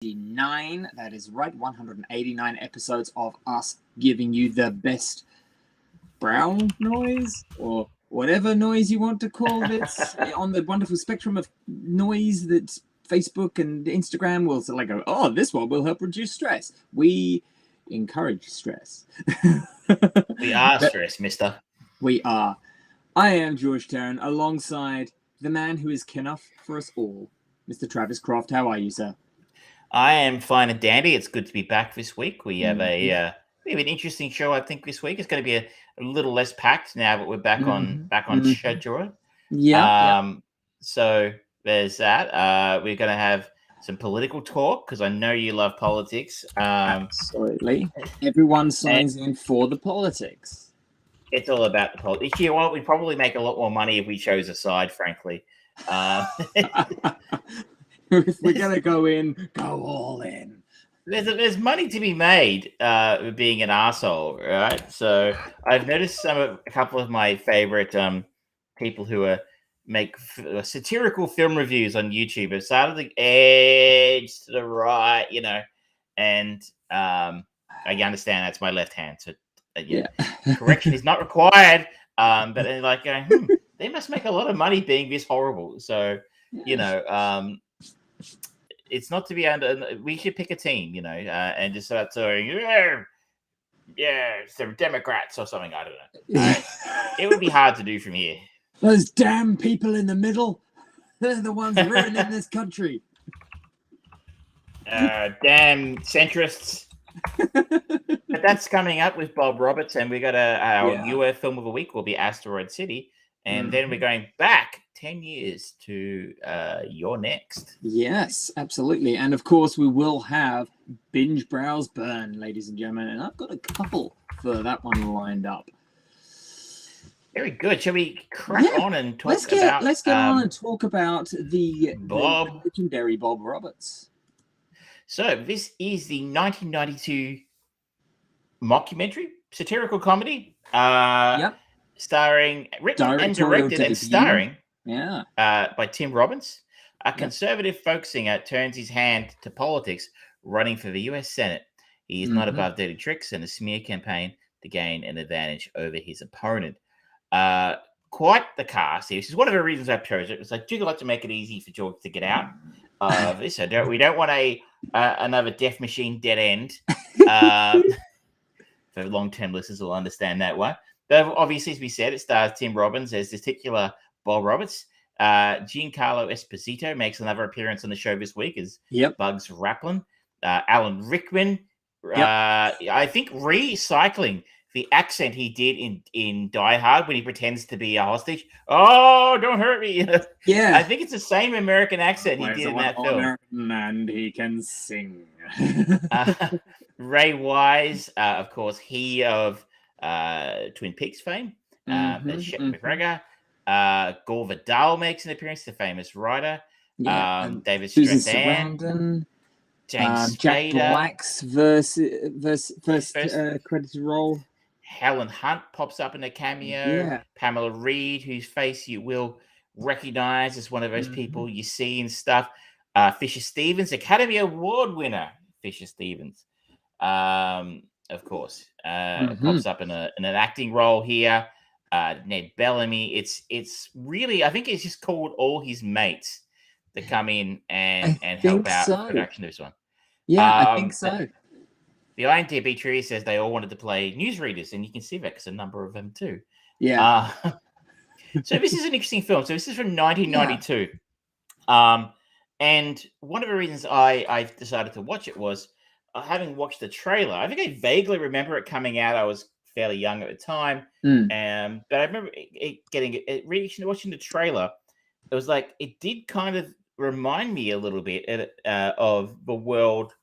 189. That is right, 189 episodes of us giving you the best brown noise or whatever noise you want to call it on the wonderful spectrum of noise that Facebook and Instagram will like go, oh, this one will help reduce stress. We encourage stress. We are stressed, mister. We are. I am George Tarrant alongside the man who is Kenough for us all, Mr. Travis Croft. How are you, sir? I am fine and dandy. It's good to be back this week. We have we have an interesting show. I think this week it's going to be a little less packed now that we're back on schedule. Yeah. So there's that. We're going to have some political talk because I know you love politics. Absolutely. Everyone signs in for the politics. It's all about the politics. You know what? We'd probably make a lot more money if we chose a side, frankly. If we're gonna go all in. There's money to be made being an arsehole, right? So I've noticed a couple of my favorite people who make satirical film reviews on YouTube have started the edge to the right, and I understand that's my left hand, so correction is not required. But they're like going, they must make a lot of money being this horrible. So it's not to be under. We should pick a team, and just start saying, some Democrats or something. I don't know. It would be hard to do from here. Those damn people in the middle, they're the ones ruining this country. Damn centrists. But that's coming up with Bob Roberts, and we got our UF film of the week will be Asteroid City, and then we're going back 10 years to You're Next. Yes, absolutely. And of course, we will have Binge, Browse, Burn, ladies and gentlemen. And I've got a couple for that one lined up. Very good. Shall we crack on and talk about... Let's get on and talk about the legendary Bob Roberts. So this is the 1992 mockumentary, satirical comedy. Starring, written and directed and starring by Tim Robbins. A conservative folk singer turns his hand to politics, running for the US Senate. He is not above dirty tricks and a smear campaign to gain an advantage over his opponent. Quite the cast. This is one of the reasons I chose it. It's like, do you like to make it easy for George to get out of this? We don't want another Death Machine dead end. For long-term listeners will understand that one. But obviously, as we said, it stars Tim Robbins as the titular Bob Roberts. Giancarlo Esposito makes another appearance on the show this week as Bugs Raplin. Alan Rickman, I think recycling the accent he did in Die Hard when he pretends to be a hostage. Oh, don't hurt me. I think it's the same American accent he did in that film. And he can sing. Ray Wise, of course, he of Twin Peaks fame. Shep McGregor. Gore Vidal makes an appearance, the famous writer. David Strathairn. James Spader. Jack Black's first credited role. Helen Hunt pops up in a cameo. Pamela Reed, whose face you will recognize as one of those people you see in stuff. Fisher Stevens, Academy Award winner. Fisher Stevens, of course, pops up in an acting role here. Ned Bellamy. It's really, I think it's just called all his mates to come in and help out the production of this one. I think so. The IMDb tree says they all wanted to play newsreaders, and you can see that because a number of them too. So this is an interesting film. So this is from 1992. And one of the reasons I decided to watch it was having watched the trailer. I think I vaguely remember it coming out. I was fairly young at the time. But I remember watching the trailer. It was like, it did kind of remind me a little bit of the world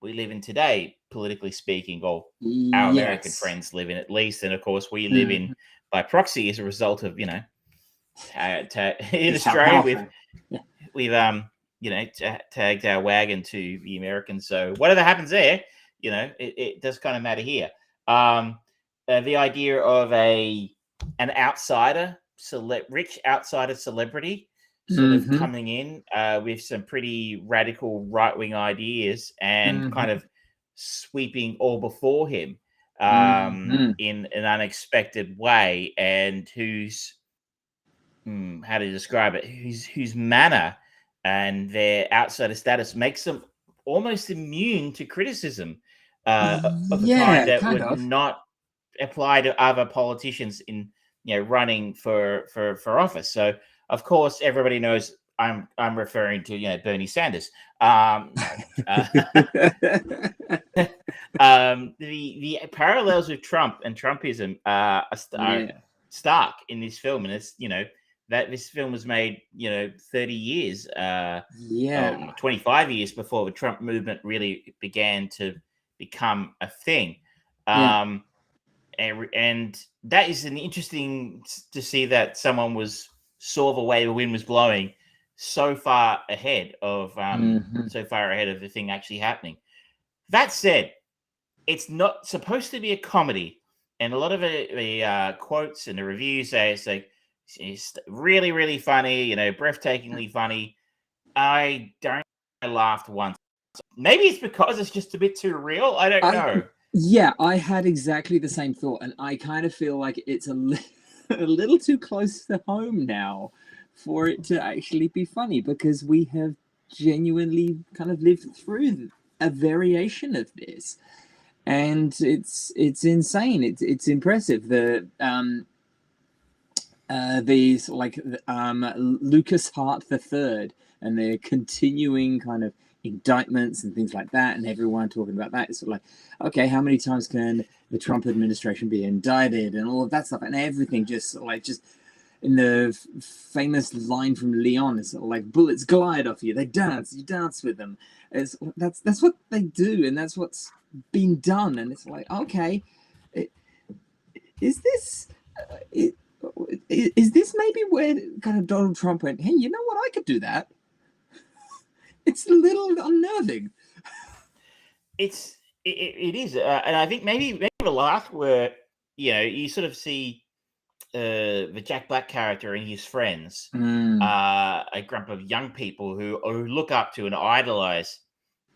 we live in today, politically speaking, or our American friends live in, at least. And of course, we live in by proxy as a result of, in Australia, we've tagged our wagon to the Americans. So whatever happens there, it does kind of matter here. The idea of an outsider, rich outsider celebrity sort of coming in with some pretty radical right-wing ideas and kind of sweeping all before him in an unexpected way, and whose how to describe it, whose manner and their outsider status makes them almost immune to criticism of a kind that kind would of. not apply to other politicians in running for office. So of course everybody knows I'm referring to Bernie Sanders. The parallels with Trump and Trumpism are stark in this film, and it's that this film was made 30 years 25 years before the Trump movement really began to become a thing. And that is an interesting to see that someone was saw the way the wind was blowing so far ahead of the thing actually happening. That said, it's not supposed to be a comedy, and a lot of the quotes and the reviews say it's really, really funny, breathtakingly funny. I laughed once. Maybe it's because it's just a bit too real. I don't know. Yeah, I had exactly the same thought, and I kind of feel like it's a little too close to home now for it to actually be funny, because we have genuinely kind of lived through a variation of this, and it's insane. It's impressive. These Lucas Hart III and their continuing kind of indictments and things like that, and everyone talking about that. It's sort of like, okay, how many times can the Trump administration be indicted, and all of that stuff, and everything just in the famous line from Leon, it's sort of like bullets glide off you, you dance with them. That's what they do, and that's what's been done, and it's like, okay, is this maybe where kind of Donald Trump went, hey, you know what, I could do that? It's a little unnerving. It is, and I think maybe the last where you sort of see the Jack Black character and his friends, a group of young people who look up to and idolize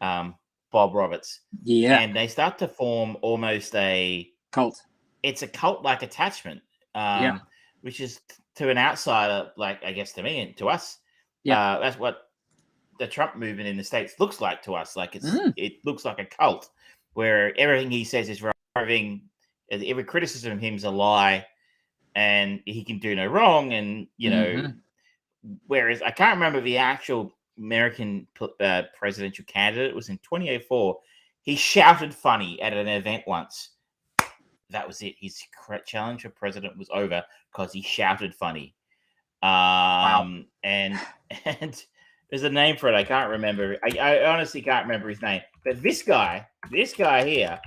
Bob Roberts, and they start to form almost a cult. It's a cult-like attachment, which is to an outsider, like I guess to me and to us, that's what the Trump movement in the States looks like to us. Like it looks like a cult where everything he says is right, every criticism of him is a lie, and he can do no wrong. And whereas I can't remember the actual American presidential candidate, it was in 2004. He shouted funny at an event once. That was it. His challenge for president was over because he shouted funny. And there's a name for it. I can't remember. I honestly can't remember his name. But this guy here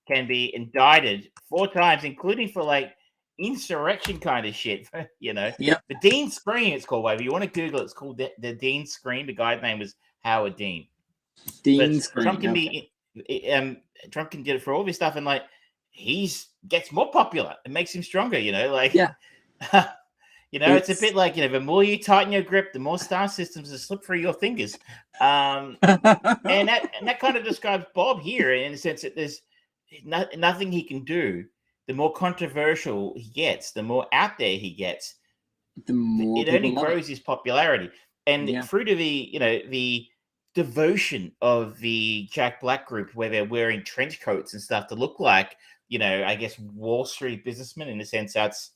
can be indicted 4 times, including for like insurrection kind of shit. The Dean Scream, it's called. Whatever you want to Google it, it's called the Dean Scream. The guy's name was Howard Dean. Scream. Trump can be Trump can get it for all this stuff, and like gets more popular. It makes him stronger. It's a bit like, the more you tighten your grip, the more star systems will slip through your fingers. And that kind of describes Bob here in the sense that there's nothing he can do. The more controversial he gets, the more out there he gets, the more it only grows his popularity. And through to the devotion of the Jack Black group, where they're wearing trench coats and stuff to look like, I guess Wall Street businessmen, in the sense that's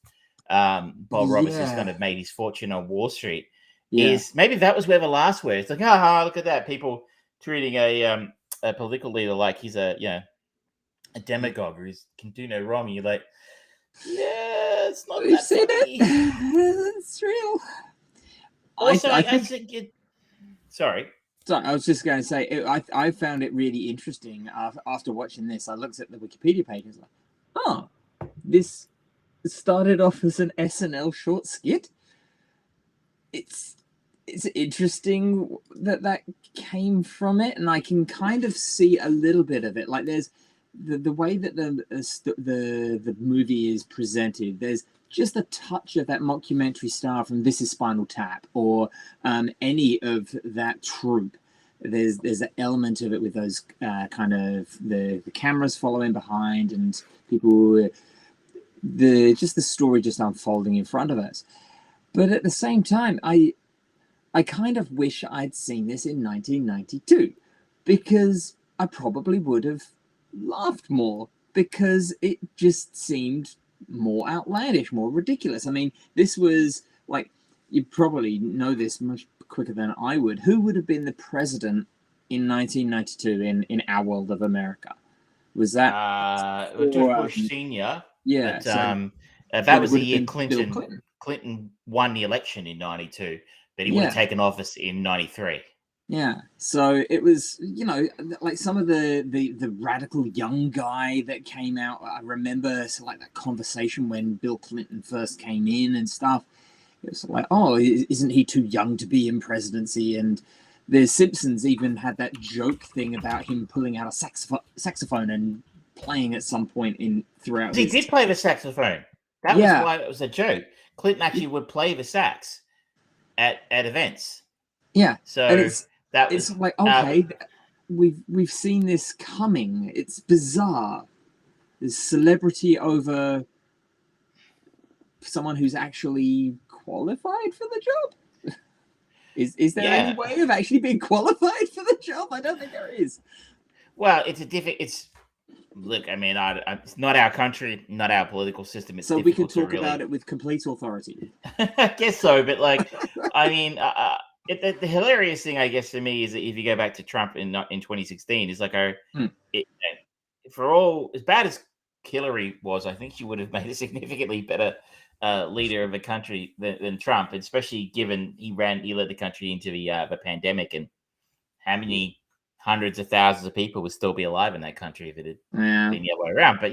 Bob Roberts has kind of made his fortune on Wall Street. Is maybe that was where the last word. It's like, look at that, people treating a political leader like he's a demagogue who can do no wrong. And you're like, it's not that funny. It's real. Also, I think sorry, I was just going to say, I found it really interesting after watching this. I looked at the Wikipedia page and was like, this started off as an SNL short skit. It's interesting that came from it, and I can kind of see a little bit of it. Like there's the way that the movie is presented. There's just a touch of that mockumentary style from This Is Spinal Tap, or any of that troupe. There's an element of it with those kind of the cameras following behind and people, the story just unfolding in front of us. But at the same time, I kind of wish I'd seen this in 1992, because I probably would have laughed more, because it just seemed more outlandish, more ridiculous. I mean, this was like, you probably know this much quicker than I would. Who would have been the president in 1992 in our world of America? Was that George Bush Senior? Yeah, But that then it was would the have year been Bill Clinton. Clinton won the election in 92, but he would have Yeah. taken office in 93. Yeah, so it was, like some of the radical young guy that came out. I remember like that conversation when Bill Clinton first came in and stuff. It was like, oh, isn't he too young to be in presidency? And the Simpsons even had that joke thing about him pulling out a saxophone and playing at some point throughout. He did play the saxophone. That was why it was a joke. Clinton actually would play the sax at events. Yeah, so and it's was like, okay, we've seen this coming. It's bizarre. There's celebrity over someone who's actually qualified for the job. Is there any way of actually being qualified for the job? I don't think there is. Well, look, I mean, it's not our country, not our political system. It's so we can talk about it with complete authority. I guess so, but like, I mean, the hilarious thing, I guess, to me is that if you go back to Trump in 2016, is like, for all as bad as Hillary was, I think she would have made a significantly better leader of the country than Trump, especially given he led the country into the pandemic, and how many hundreds of thousands of people would still be alive in that country if it had been the other way around. But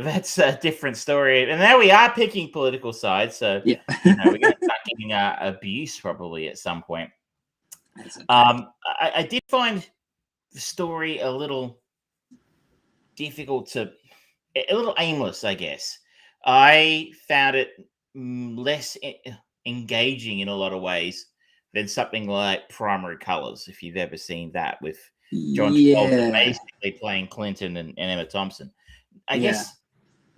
that's a different story. And now we are picking political sides, so we're going to start getting abuse probably at some point. I did find the story a little difficult a little aimless, I guess. I found it less engaging in a lot of ways than something like Primary Colors, if you've ever seen that, with John Travolta basically playing Clinton and Emma Thompson. I guess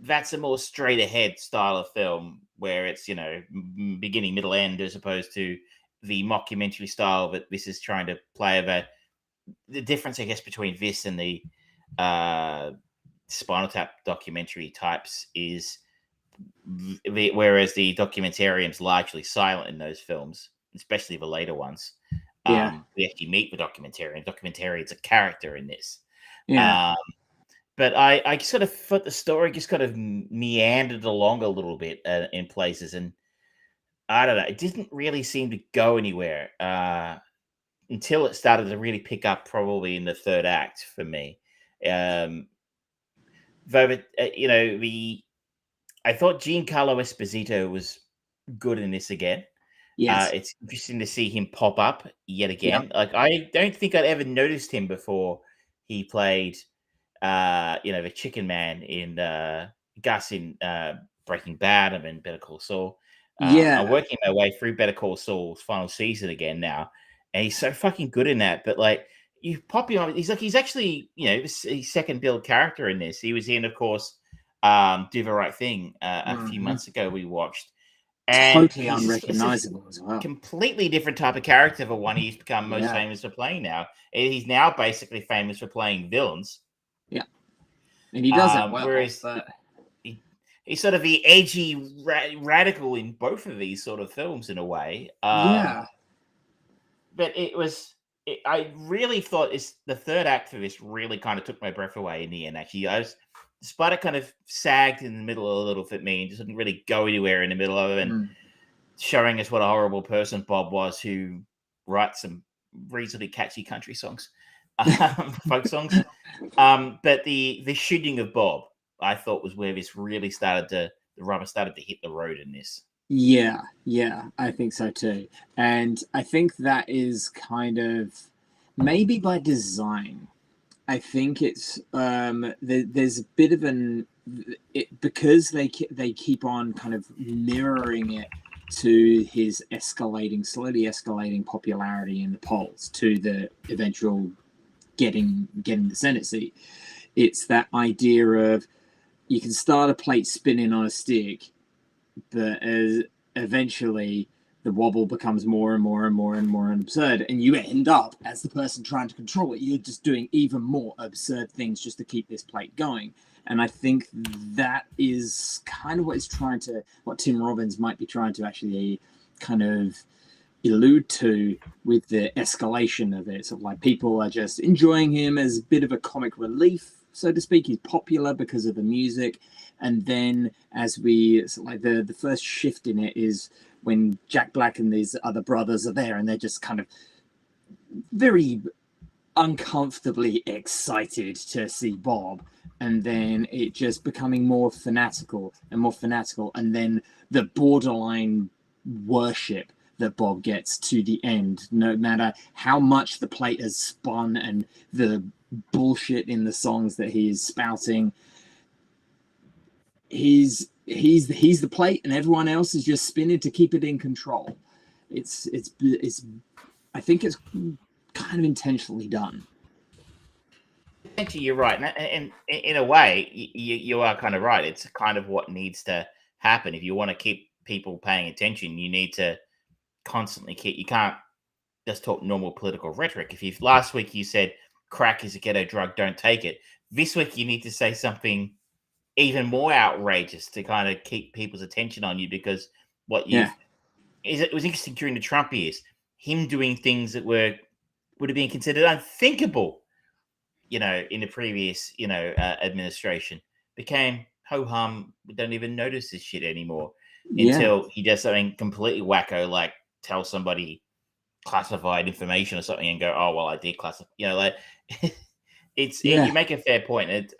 that's a more straight ahead style of film where it's, beginning, middle, end, as opposed to the mockumentary style that this is trying to play over. The difference, I guess, between this and the Spinal Tap documentary types is whereas the documentarian's largely silent in those films, especially the later ones. We actually meet the documentarian. Documentarian's a character in this. But I sort of thought the story just kind of meandered along a little bit in places, and I don't know, it didn't really seem to go anywhere until it started to really pick up, probably in the third act for me. Though, I thought Giancarlo Esposito was good in this again. Yes. It's interesting to see him pop up yet again. Like, I don't think I'd ever noticed him before he played, the Chicken Man in Gus in Breaking Bad and in Better Call Saul. I'm working my way through Better Call Saul's final season again now, and he's so fucking good in that. But like, you pop him on, he's actually, his second build character in this. He was in, of course, Do the Right Thing a few months ago we watched. And totally unrecognizable as well. Completely different type of character for one he's become most famous for playing now. He's now basically famous for playing villains. Yeah. And he does that well. Whereas he's sort of the edgy radical in both of these sort of films in a way. But I really thought the third act for this really kind of took my breath away in the end, actually. Despite it kind of sagged in the middle a little for me and just didn't really go anywhere in the middle of it, and showing us what a horrible person Bob was, who writes some reasonably catchy country songs, folk songs. But the shooting of Bob, I thought, was where this really the rubber started to hit the road in this. Yeah, I think so too. And I think that is kind of maybe by design. I think it's there's a bit of because they keep on kind of mirroring it to his slowly escalating popularity in the polls to the eventual getting the Senate seat. It's that idea of you can start a plate spinning on a stick, but eventually the wobble becomes more and more and more and more absurd, and you end up as the person trying to control it, you're just doing even more absurd things just to keep this plate going. And I think that is kind of what Tim Robbins might be trying to actually kind of allude to with the escalation of it. So like people are just enjoying him as a bit of a comic relief, so to speak. He's popular because of the music. And then as the first shift in it is when Jack Black and these other brothers are there, and they're just kind of very uncomfortably excited to see Bob, and then it just becoming more fanatical, and then the borderline worship that Bob gets to the end, no matter how much the plate has spun and the bullshit in the songs that he is spouting. He's the plate, and everyone else is just spinning to keep it in control. It's I think it's kind of intentionally done. Actually, you're right, and in a way, you are kind of right. It's kind of what needs to happen if you want to keep people paying attention. You need to constantly keep. You can't just talk normal political rhetoric. If last week you said crack is a ghetto drug, don't take it. This week you need to say something even more outrageous to kind of keep people's attention on you, because it was interesting during the Trump years, him doing things that would have been considered unthinkable, in the previous, administration, became ho-hum. We don't even notice this shit anymore until he does something completely wacko, like tell somebody classified information or something and go, oh, well, I did classify, you make a fair point.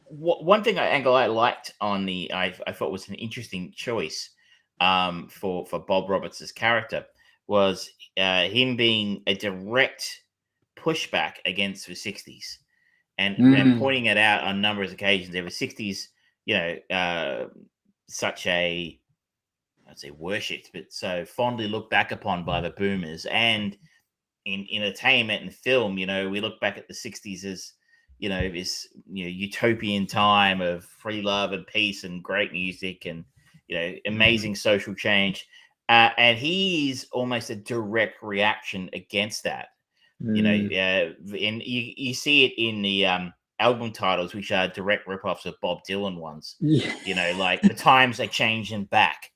One thing I liked on I thought was an interesting choice for Bob Roberts' character was him being a direct pushback against the 60s and pointing it out on numerous occasions. There were 60s, such a, I'd say worshipped, but so fondly looked back upon by the boomers, and in entertainment and film, we look back at the 60s as, this utopian time of free love and peace and great music and amazing social change, and he's almost a direct reaction against that. And you see it in the album titles, which are direct ripoffs of Bob Dylan ones. Like the times are changing back.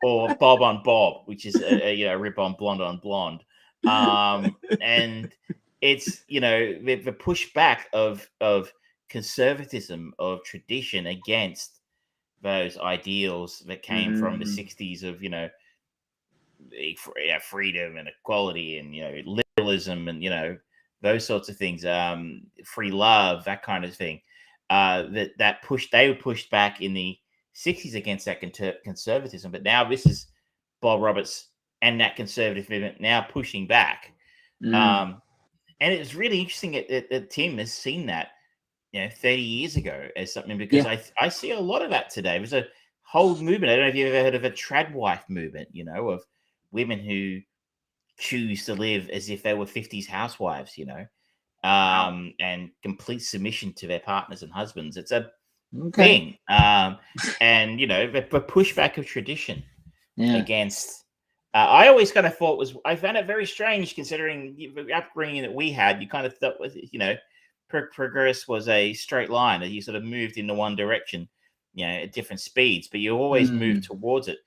Or Bob on Bob, which is a rip on Blonde, and it's the pushback of conservatism, of tradition against those ideals that came from the 60s of freedom and equality and liberalism and those sorts of things, free love, that kind of thing. They were pushed back in the 60s against that conservatism, but now this is Bob Roberts and that conservative movement now pushing back. And it's really interesting that Tim has seen that 30 years ago as something, because I see a lot of that today. There's a whole movement. I don't know if you've ever heard of a trad wife movement, of women who choose to live as if they were 50s housewives, and complete submission to their partners and husbands. It's a thing. And the pushback of tradition against. I always kind of thought I found it very strange, considering the upbringing that we had. You kind of thought, progress was a straight line, that you sort of moved into one direction, at different speeds, but you always moved towards it.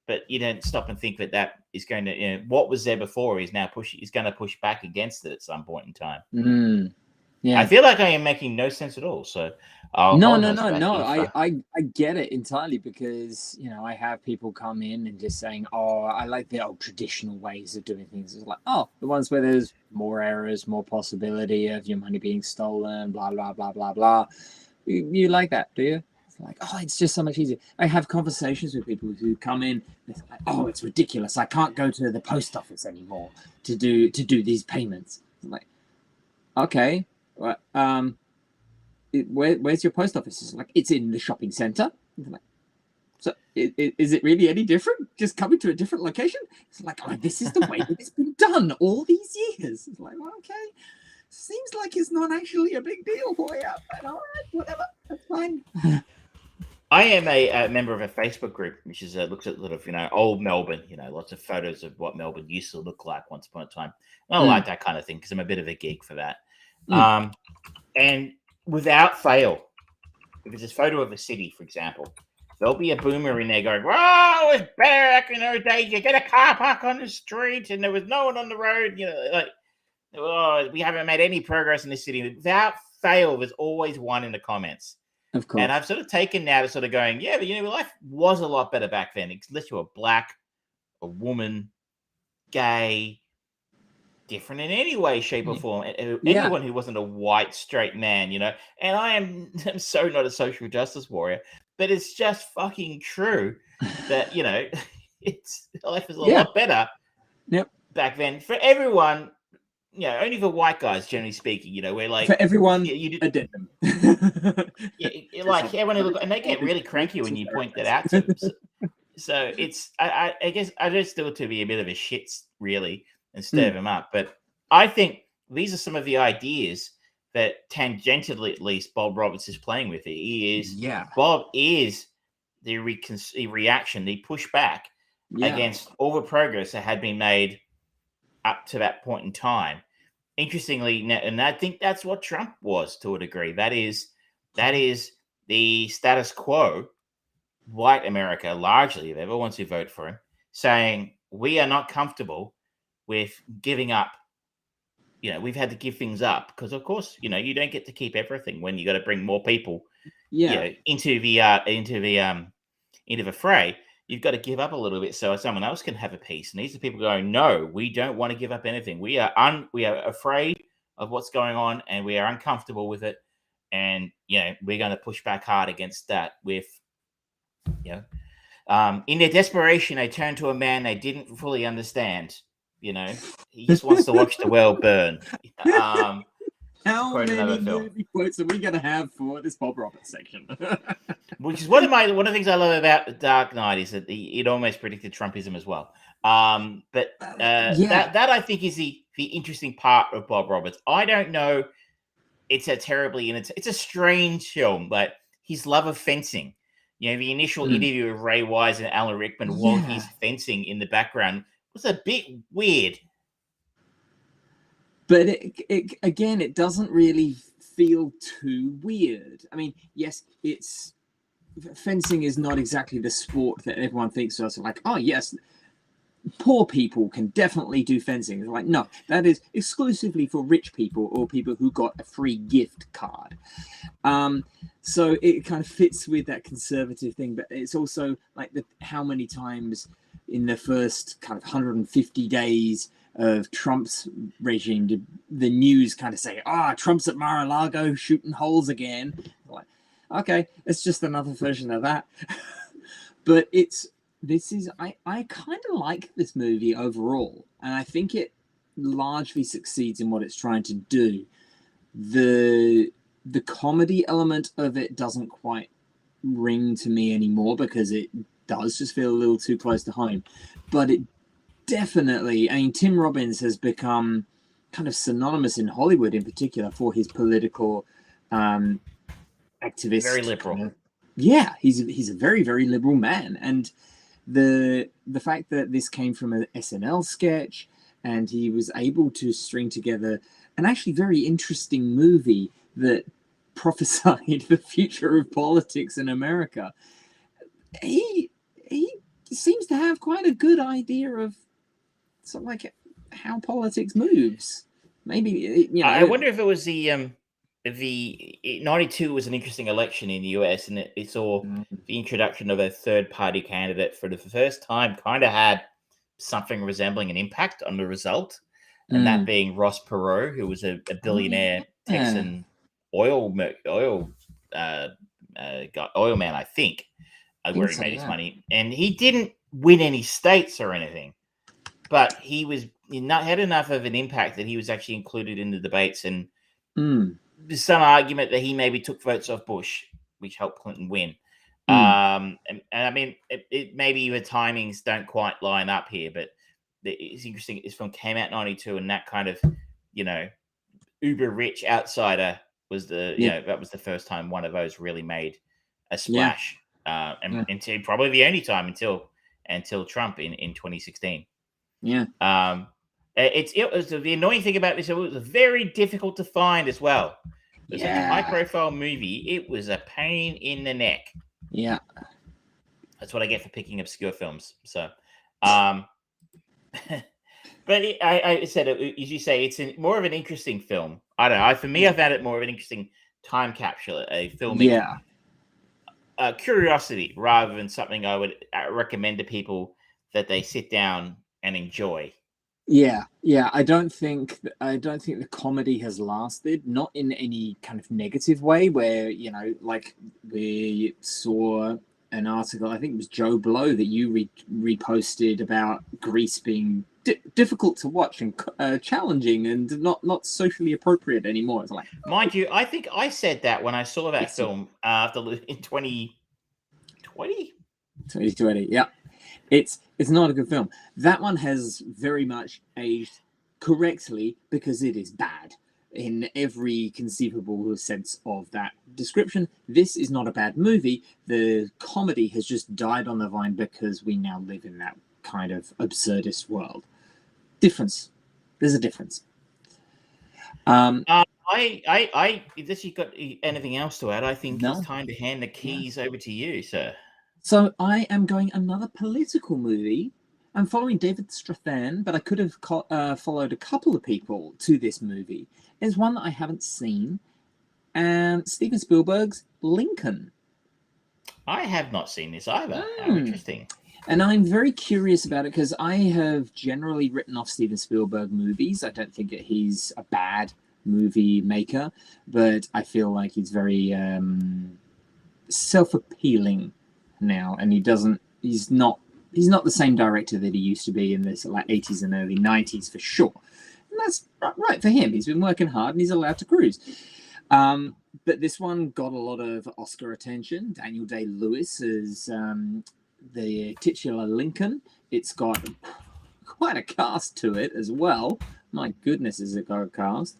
But you don't stop and think that is going to, what was there before is now is going to push back against it at some point in time. Yeah, I feel like I am making no sense at all. So no. I get it entirely, because I have people come in and just saying, "Oh, I like the old traditional ways of doing things." It's like, oh, the ones where there's more errors, more possibility of your money being stolen, blah blah blah blah blah. You like that, do you? Like, oh, it's just so much easier. I have conversations with people who come in, they're like, oh, it's ridiculous. I can't go to the post office anymore to do these payments. I'm like, okay, well, where's your post office? It's like, it's in the shopping center. Like, so is it really any different? Just coming to a different location? It's like, oh, this is the way that it's been done all these years. It's like, well, okay, seems like it's not actually a big deal for you, but all right, whatever, that's fine. I am a member of a Facebook group, which is looks at sort of old Melbourne, lots of photos of what Melbourne used to look like once upon a time. And I like that kind of thing because I'm a bit of a geek for that. And without fail, if it's a photo of a city, for example, there'll be a boomer in there going, "Whoa, it's better back in those days. You get a car park on the street, and there was no one on the road." Oh, we haven't made any progress in this city. Without fail, there's always one in the comments. Of course. And I've sort of taken now to sort of going, yeah, but life was a lot better back then. Unless you were black, a woman, gay, different in any way, shape, or form. Anyone who wasn't a white, straight man, And I'm so not a social justice warrior, but it's just fucking true that, it's life is a lot better back then for everyone. Only for white guys, generally speaking, we're like for everyone. Addendum. Like everyone who and they get really cranky when you point that out to them. So it's, I guess, I just still to be a bit of a shit, really, and stir them up. But I think these are some of the ideas that tangentially, at least, Bob Roberts is playing with. Bob is the reaction, the pushback against all the progress that had been made up to that point in time. Interestingly, and I think that's what Trump was to a degree. That is the status quo, white America, largely, they're the ones who vote for him, saying we are not comfortable with giving up. We've had to give things up because, of course, you don't get to keep everything when you got to bring more people, into the fray. You've got to give up a little bit so someone else can have a piece. And these are people going, no, we don't want to give up anything. We are afraid of what's going on, and we are uncomfortable with it. And we're going to push back hard against that. With in their desperation, they turn to a man they didn't fully understand. He just wants to watch the world burn. How many movie quotes are we going to have for this Bob Roberts section? Which is one of the things I love about The Dark Knight is that it almost predicted Trumpism as well. That I think is the interesting part of Bob Roberts. I don't know. It's a strange film, but his love of fencing. The initial interview of Ray Wise and Alan Rickman while he's fencing in the background was a bit weird. But it doesn't really feel too weird. I mean, yes, fencing is not exactly the sport that everyone thinks of. So like, oh yes, poor people can definitely do fencing. It's like, no, that is exclusively for rich people or people who got a free gift card. So it kind of fits with that conservative thing, but it's also like how many times in the first kind of 150 days of Trump's regime did the news kind of say, Trump's at Mar-a-Lago shooting holes again. Like, okay, it's just another version of that. But I kind of like this movie overall, and I think it largely succeeds in what it's trying to do. The comedy element of it doesn't quite ring to me anymore because it does just feel a little too close to home. But it definitely, I mean, Tim Robbins has become kind of synonymous in Hollywood in particular for his political activist. Very liberal. Kind of, he's a very, very liberal man. And the fact that this came from an SNL sketch and he was able to string together an actually very interesting movie that prophesied the future of politics in America. He seems to have quite a good idea of sort of like how politics moves. Maybe I wonder if it was the 92 was an interesting election in the US, and it saw the introduction of a third-party candidate for the first time. Kind of had something resembling an impact on the result, and that being Ross Perot, who was a billionaire Texan oil oil man, I think, where he so, made his yeah. money, and he didn't win any states or anything, but he had enough of an impact that he was actually included in the debates, and there's some argument that he maybe took votes off Bush, which helped Clinton win. And I mean, it maybe the timings don't quite line up here, but it's interesting. This film came out in 92, and that kind of, uber rich outsider was that was the first time one of those really made a splash. And until probably the only time until Trump in 2016. Yeah. It was the annoying thing about this. It was very difficult to find as well. It was such a high profile movie. It was a pain in the neck. Yeah. That's what I get for picking obscure films. So, but I said, as you say, it's more of an interesting film. I don't know. For me, I found it more of an interesting time capsule, a filmic curiosity, rather than something I would recommend to people that they sit down and enjoy. Yeah. I don't think the comedy has lasted, not in any kind of negative way, where, like we saw an article, I think it was Joe Blow, that you reposted about Grease being difficult to watch and challenging and not socially appropriate anymore. It's like, mind you, I think I said that when I saw that film in 2020. 2020, yeah. It's not a good film. That one has very much aged correctly because it is bad in every conceivable sense of that description. This is not a bad movie. The comedy has just died on the vine because we now live in that kind of absurdist world. Difference. There's a difference. If you've got anything else to add, I think it's time to hand the keys over to you, sir. So I am going another political movie. I'm following David Strathairn, but I could have followed a couple of people to this movie. It's one that I haven't seen, and Steven Spielberg's Lincoln. I have not seen this either. How interesting. And I'm very curious about it because I have generally written off Steven Spielberg movies. I don't think that he's a bad movie maker, but I feel like he's very self-appealing now, and he's not the same director that he used to be in the 80s and early 90s for sure, and that's right for him. He's been working hard and he's allowed to cruise. But this one got a lot of Oscar attention. Daniel Day-Lewis is the titular Lincoln. It's got quite a cast to it as well. My goodness, has it got a cast?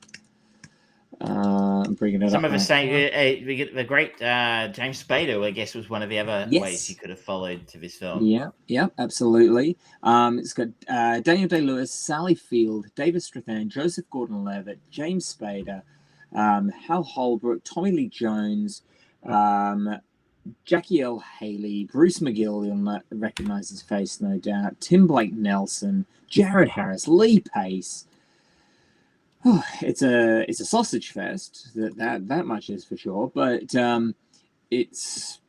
I'm bringing it up. Some of us say we get the great James Spader, I guess, was one of the other ways you could have followed to this film. Yeah, absolutely. It's got Daniel Day-Lewis, Sally Field, David Strathairn, Joseph Gordon-Levitt, James Spader, Hal Holbrook, Tommy Lee Jones, Jackie L. Haley, Bruce McGill, you'll not recognize his face, no doubt, Tim Blake Nelson, Jared Harris, Lee Pace. Oh, it's a sausage fest, that much is for sure, but it's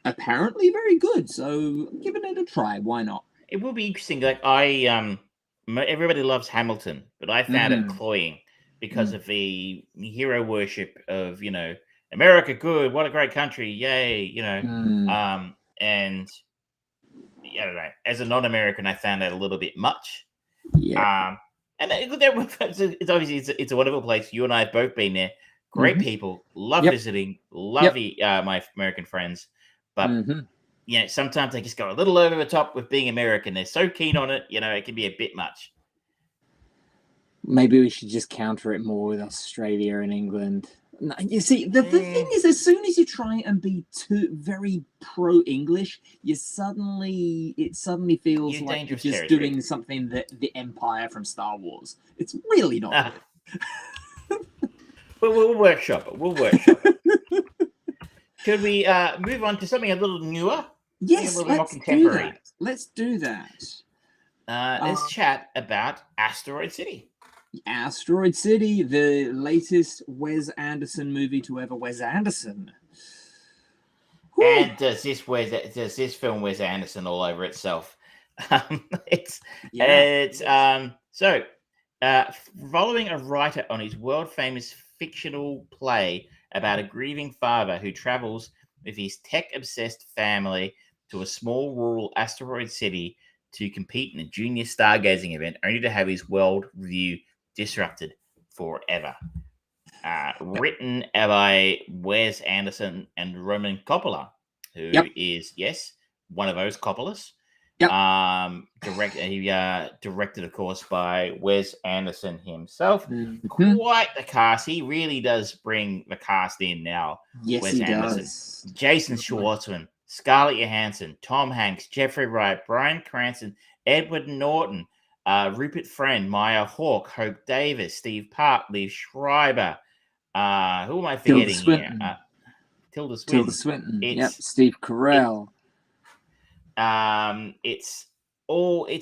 apparently very good, so giving it a try. Why not? It will be interesting. Like everybody loves Hamilton, but I found it cloying because of the hero worship of America, good, what a great country, yay, and I don't know. As a non-American, I found that a little bit much. Yeah. And it's obviously it's a wonderful place. You and I have both been there. Great people, love visiting, love my American friends. But sometimes they just go a little over the top with being American. They're so keen on it, it can be a bit much. Maybe we should just counter it more with Australia and England. You see, the thing is, as soon as you try and be too very pro-English, it suddenly feels like you're just doing something that the Empire from Star Wars. It's really not good. We'll workshop it. We'll workshop it. Should we move on to something a little newer? Yes, a little more contemporary. Let's do that. Let's chat about Asteroid City. Asteroid City, the latest Wes Anderson movie to ever Wes Anderson. Whew. And does this film Wes Anderson all over itself? Following a writer on his world famous fictional play about a grieving father who travels with his tech-obsessed family to a small rural asteroid city to compete in a junior stargazing event, only to have his world view disrupted forever. Written by Wes Anderson and Roman Coppola, who is, yes, one of those Coppolas. Directed, of course, by Wes Anderson himself. Quite the cast. He really does bring the cast in now. Yes, Wes he Anderson. does. Jason Schwartzman, Scarlett Johansson, Tom Hanks, Jeffrey Wright, Bryan Cranston, Edward Norton, Rupert Friend, Maya Hawke, Hope Davis, Steve Park, Liev Schreiber. Who am I forgetting here? Tilda Swinton. Steve Carell. It's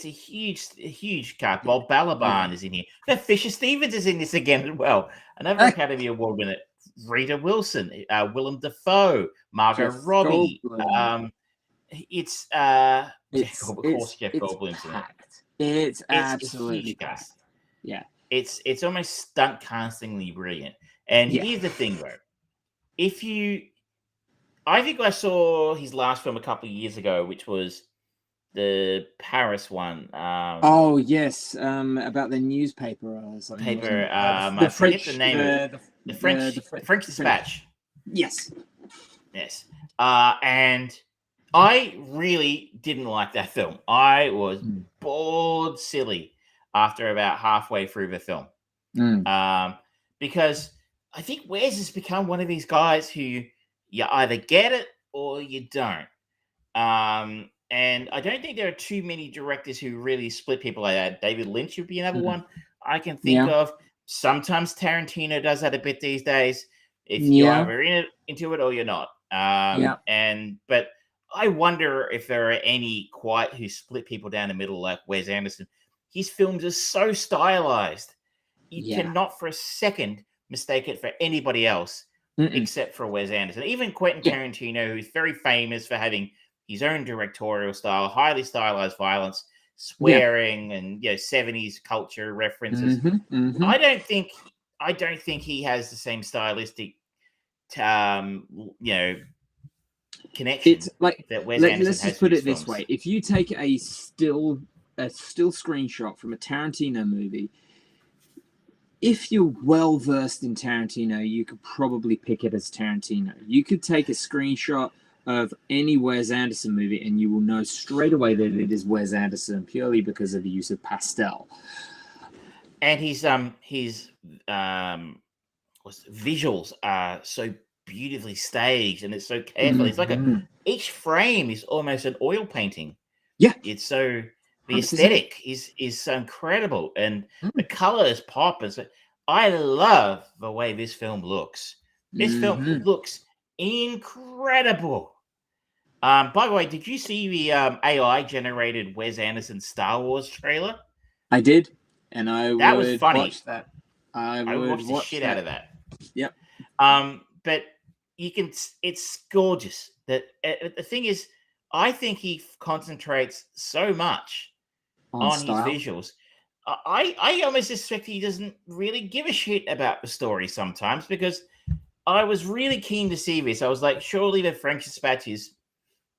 a huge cast. Bob Balaban is in here. The Fisher Stevens is in this again as well. Another Academy Award winner. Rita Wilson, Willem Dafoe, Margot Robbie. Jeff Goldblum's in it. It's absolutely packed. Yeah. It's almost stunt castingly brilliant. And here's the thing, though. I think I saw his last film a couple of years ago, which was the Paris one. About the newspaper or something. I forget the name of it. The French Dispatch. Yes. And I really didn't like that film. I was bored silly after about halfway through the film. Because I think Wes has become one of these guys who you either get it or you don't. And I don't think there are too many directors who really split people like that. David Lynch would be another one I can think of. Sometimes Tarantino does that a bit these days. If you're either into it or you're not. But I wonder if there are any quite who split people down the middle like Wes Anderson. His films are so stylized. You cannot for a second mistake it for anybody else except for Wes Anderson. Even Quentin Tarantino, who's very famous for having his own directorial style, highly stylized violence, swearing, and 70s culture references. I don't think he has the same stylistic, connection. It's like that Wes Anderson let's has just put it films. this way: if you take a still screenshot from a Tarantino movie, if you're well versed in Tarantino, you could probably pick it as Tarantino. You could take a screenshot of any Wes Anderson movie and you will know straight away that it is Wes Anderson purely because of the use of pastel. And his visuals are so beautifully staged and it's so careful. It's like each frame is almost an oil painting. Yeah. It's so the aesthetic is so incredible and the colors pop. And so I love the way this film looks. This film looks incredible. By the way, did you see the AI generated Wes Anderson Star Wars trailer? I did, and that was funny. Watch that. I would watch the shit out of that. Yep. But it's gorgeous. That the thing is, I think he concentrates so much on his visuals. I almost suspect he doesn't really give a shit about the story sometimes, because I was really keen to see this. I was like, surely the French Dispatch is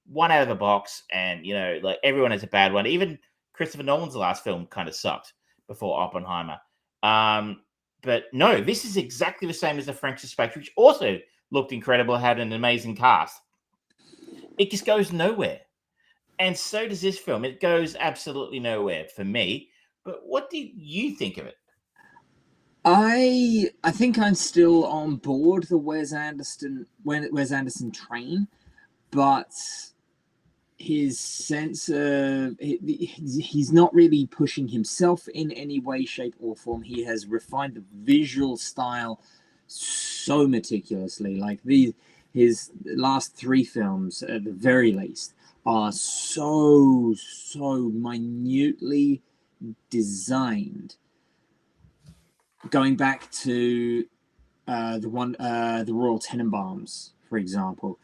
one out of the box, and like everyone has a bad one. Even Christopher Nolan's last film kind of sucked before Oppenheimer. But no, this is exactly the same as the French Dispatch, which also looked incredible, had an amazing cast. It just goes nowhere. And so does this film. It goes absolutely nowhere for me. But what do you think of it? I think I'm still on board the Wes Anderson train, but his sense of he's not really pushing himself in any way, shape, or form. He has refined the visual style so meticulously. Like his last three films, at the very least, are so minutely designed. Going back to the Royal Tenenbaums, for example,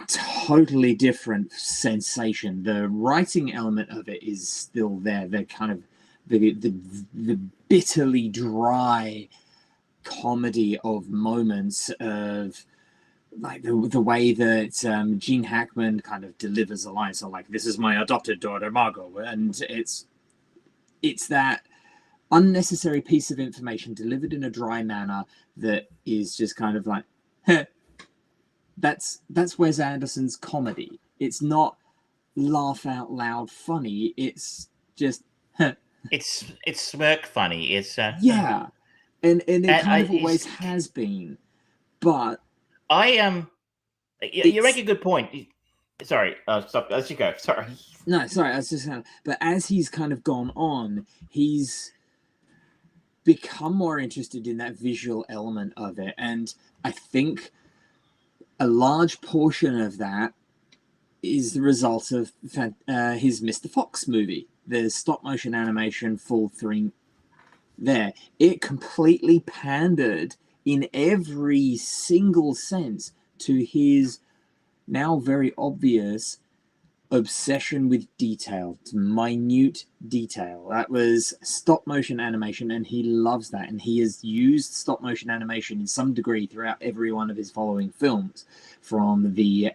totally different sensation. The writing element of it is still there. The kind of the bitterly dry comedy of moments of like the way that Gene Hackman kind of delivers a line. So like, this is my adopted daughter, Margot. And it's that unnecessary piece of information delivered in a dry manner that is just kind of like, that's Wes Anderson's comedy. It's not laugh out loud funny. It's just, it's smirk funny. It's yeah. And it kind of always has been. But you make a good point. Sorry, stop. Let's you go. Sorry. No, sorry. I was just kind of, but as he's kind of gone on, he's become more interested in that visual element of it, and I think a large portion of that is the result of his Mr. Fox movie, the stop motion animation full thing. There, it completely pandered in every single sense to his now very obvious obsession with detail, to minute detail. That was stop motion animation, and he loves that. And he has used stop motion animation in some degree throughout every one of his following films, from the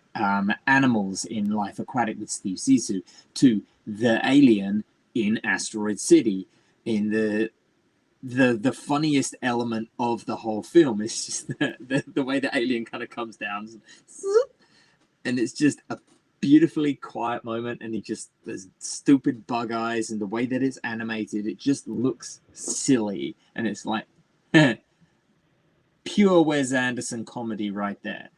animals in Life Aquatic with Steve Zissou to the alien in Asteroid City. In the funniest element of the whole film is just the way the alien kind of comes down, and it's just a beautifully quiet moment, and there's stupid bug eyes, and the way that it's animated, it just looks silly, and it's like pure Wes Anderson comedy right there.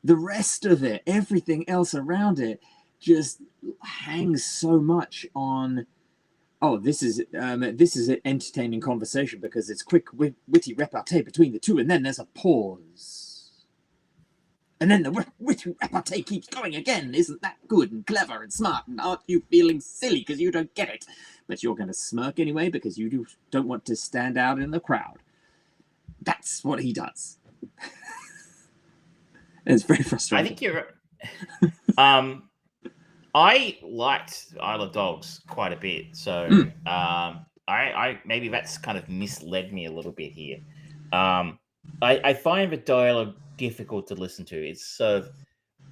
The rest of it, everything else around it, just hangs so much on, oh, this is an entertaining conversation because it's quick, witty repartee between the two, and then there's a pause. And then the witty repartee keeps going again. Isn't that good and clever and smart? And aren't you feeling silly because you don't get it? But you're going to smirk anyway because you don't want to stand out in the crowd. That's what he does. And it's very frustrating. I think you're right. I liked Isle of Dogs quite a bit, so I maybe that's kind of misled me a little bit here. I find the dialogue difficult to listen to. It's sort of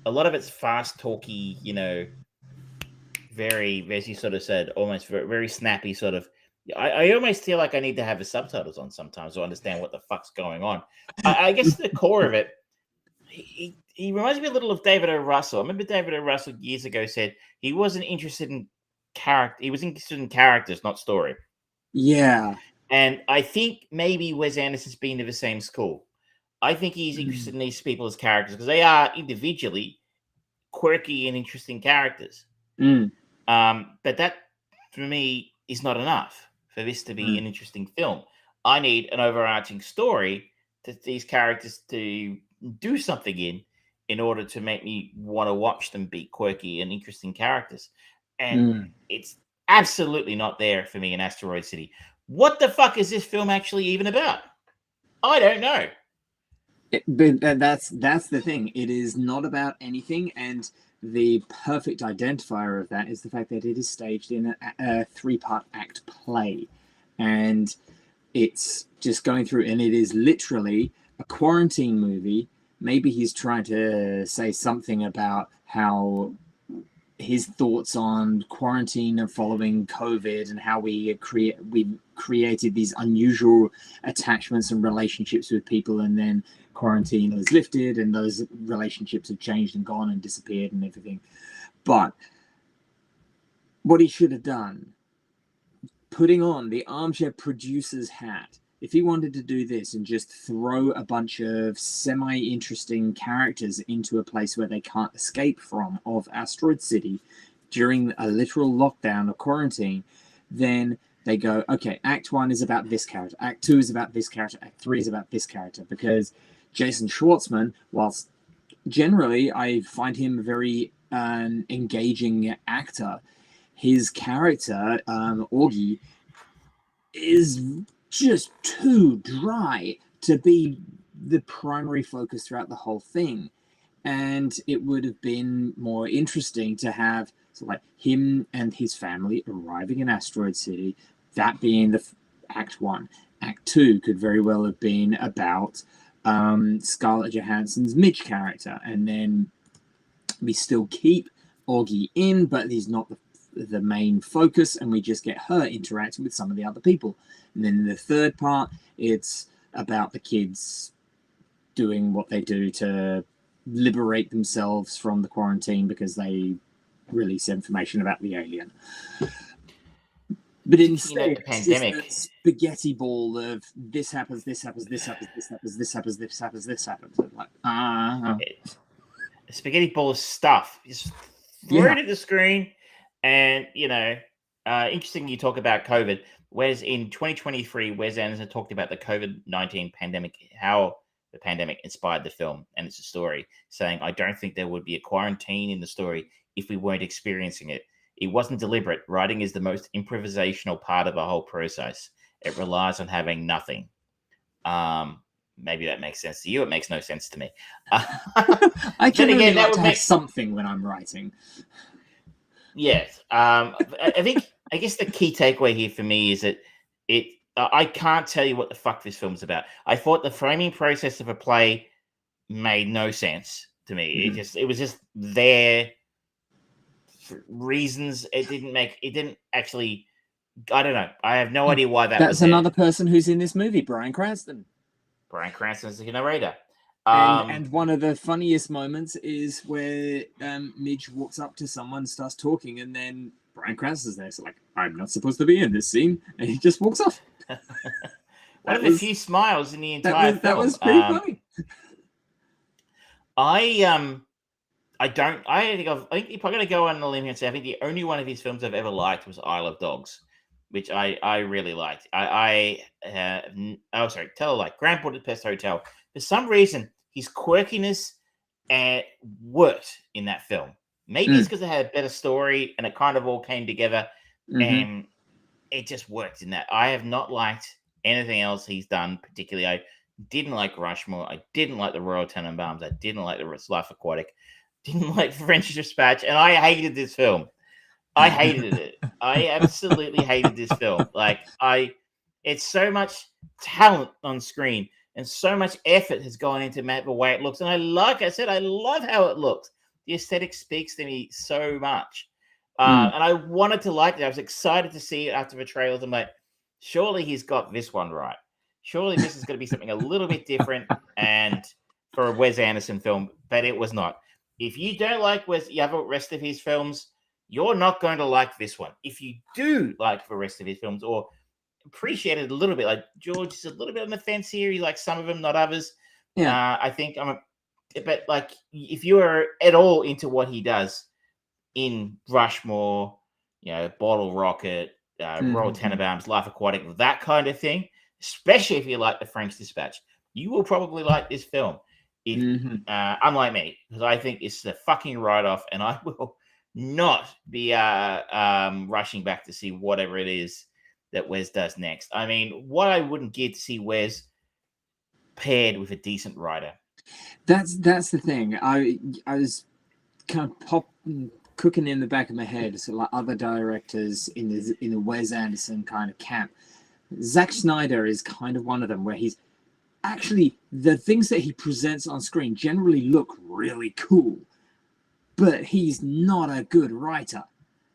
a lot of it's fast talky, very, as you sort of said, almost very, very snappy sort of. I almost feel like I need to have the subtitles on sometimes to understand what the fuck's going on. I guess the core of it, he reminds me a little of David O. Russell. I remember David O. Russell years ago said he wasn't interested in character. He was interested in characters, not story. Yeah. And I think maybe Wes Anderson's been to the same school. I think he's interested in these people as characters because they are individually quirky and interesting characters. But that, for me, is not enough for this to be an interesting film. I need an overarching story that these characters to do something in order to make me want to watch them be quirky and interesting characters. And it's absolutely not there for me in Asteroid City. What the fuck is this film actually even about? I don't know. But that's the thing. It is not about anything, and the perfect identifier of that is the fact that it is staged in a 3-part act play, and it's just going through, and it is literally a quarantine movie. Maybe he's trying to say something about how his thoughts on quarantine and following COVID, and how we created these unusual attachments and relationships with people, and then quarantine is lifted and those relationships have changed and gone and disappeared and everything. But what he should have done, putting on the Armchair producer's hat, if he wanted to do this and just throw a bunch of semi-interesting characters into a place where they can't escape from, of Asteroid City, during a literal lockdown or quarantine, then they go, okay, Act 1 is about this character, Act 2 is about this character, Act 3 is about this character, because Jason Schwartzman, whilst generally I find him a very engaging actor, his character, Augie, is just too dry to be the primary focus throughout the whole thing. And it would have been more interesting to have like him and his family arriving in Asteroid City, that being the Act 1. Act 2 could very well have been about Scarlett Johansson's Midge character, and then we still keep Augie in, but he's not the main focus, and we just get her interacting with some of the other people. And then in the third part, it's about the kids doing what they do to liberate themselves from the quarantine because they release information about the alien. But instead, it's just a spaghetti ball of this happens, this happens, this happens, this happens, this happens, this happens, this happens. Like, a spaghetti ball of stuff. Just throw it at the screen, and interesting you talk about COVID. Whereas in 2023, Wes Anderson talked about the COVID-19 pandemic, how the pandemic inspired the film, and it's a story saying, I don't think there would be a quarantine in the story if we weren't experiencing it. It wasn't deliberate. Writing is the most improvisational part of the whole process. It relies on having nothing. Maybe that makes sense to you. It makes no sense to me. I can only like to have something when I'm writing. Yes. I guess the key takeaway here for me is that I can't tell you what the fuck this film's about. I thought the framing process of a play made no sense to me. Mm-hmm. It was just there for reasons. It didn't actually. I don't know. I have no idea why that's another person who's in this movie, Bryan Cranston. Bryan Cranston is the narrator. And one of the funniest moments is where Midge walks up to someone, starts talking, and then Bryan Cranston's there. So like, I'm not supposed to be in this scene, and he just walks off. One of the few smiles in the entire film. That was pretty funny. I think if I'm going to go on a limb here and say, I think the only one of his films I've ever liked was Isle of Dogs, which I really liked. Grand Budapest Hotel. For some reason, his quirkiness worked in that film. Maybe it's because it had a better story and it kind of all came together, and it just worked in that. I have not liked anything else he's done particularly. I didn't like Rushmore. I didn't like the Royal Tenenbaums. I didn't like the Life Aquatic. Didn't like French Dispatch, and I hated this film. I hated it. I absolutely hated this film. It's so much talent on screen and so much effort has gone into the way it looks. And I love how it looks. The aesthetic speaks to me so much. And I wanted to like it. I was excited to see it after the trailers. I'm like, surely he's got this one right. Surely this is going to be something a little bit different and for a Wes Anderson film, but it was not. If you don't like the rest of his films, you're not going to like this one. If you do like the rest of his films or appreciate it a little bit, like George is a little bit on the fence here. He likes some of them, not others. Yeah. I think but like if you are at all into what he does in Rushmore, Bottle Rocket, Royal Tenenbaums, Life Aquatic, that kind of thing, especially if you like the French Dispatch, you will probably like this film. Unlike me, because I think it's the fucking write-off, and I will not be rushing back to see whatever it is that Wes does next. I mean, what I wouldn't give to see Wes paired with a decent writer. That's the thing. I was kind of cooking in the back of my head, so like other directors in the Wes Anderson kind of camp. Zack Snyder is kind of one of them, where he's actually, the things that he presents on screen generally look really cool, but he's not a good writer.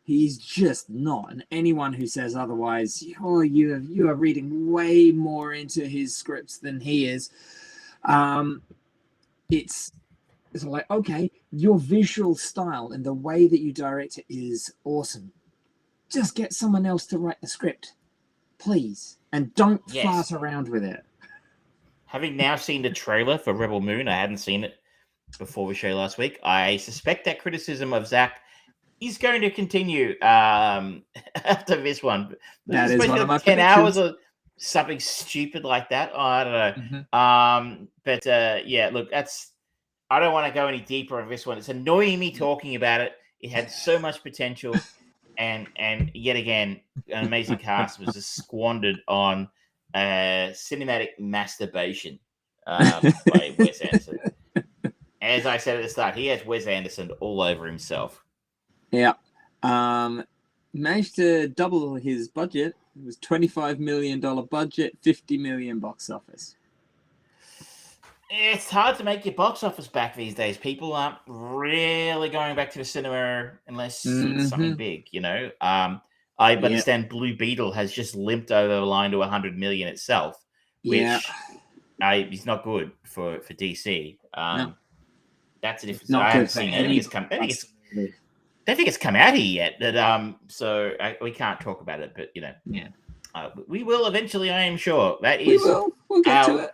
He's just not. And anyone who says otherwise, you are reading way more into his scripts than he is. It's like, okay, your visual style and the way that you direct it is awesome. Just get someone else to write the script, please. And don't fart around with it. Having now seen the trailer for Rebel Moon, I hadn't seen it before the show last week. I suspect that criticism of Zach is going to continue after this one. That is one of my 10 hours or something stupid like that. Oh, I don't know. But look, I don't want to go any deeper on this one. It's annoying me talking about it. It had so much potential, and yet again, an amazing cast was just squandered on cinematic masturbation by Wes Anderson. As I said at the start, he has Wes Anderson all over himself. Yeah. Managed to double his budget It was $25 million budget, 50 million box office. It's hard to make your box office back these days. People aren't really going back to the cinema unless it's something big, you know. I understand Blue Beetle has just limped over the line to 100 million itself, which is not good for DC. No. That's a difference. Not I good haven't for seen it. any. I don't think it's come out here yet. But so we can't talk about it. But you know, we will eventually. I am sure that is. We'll get to it.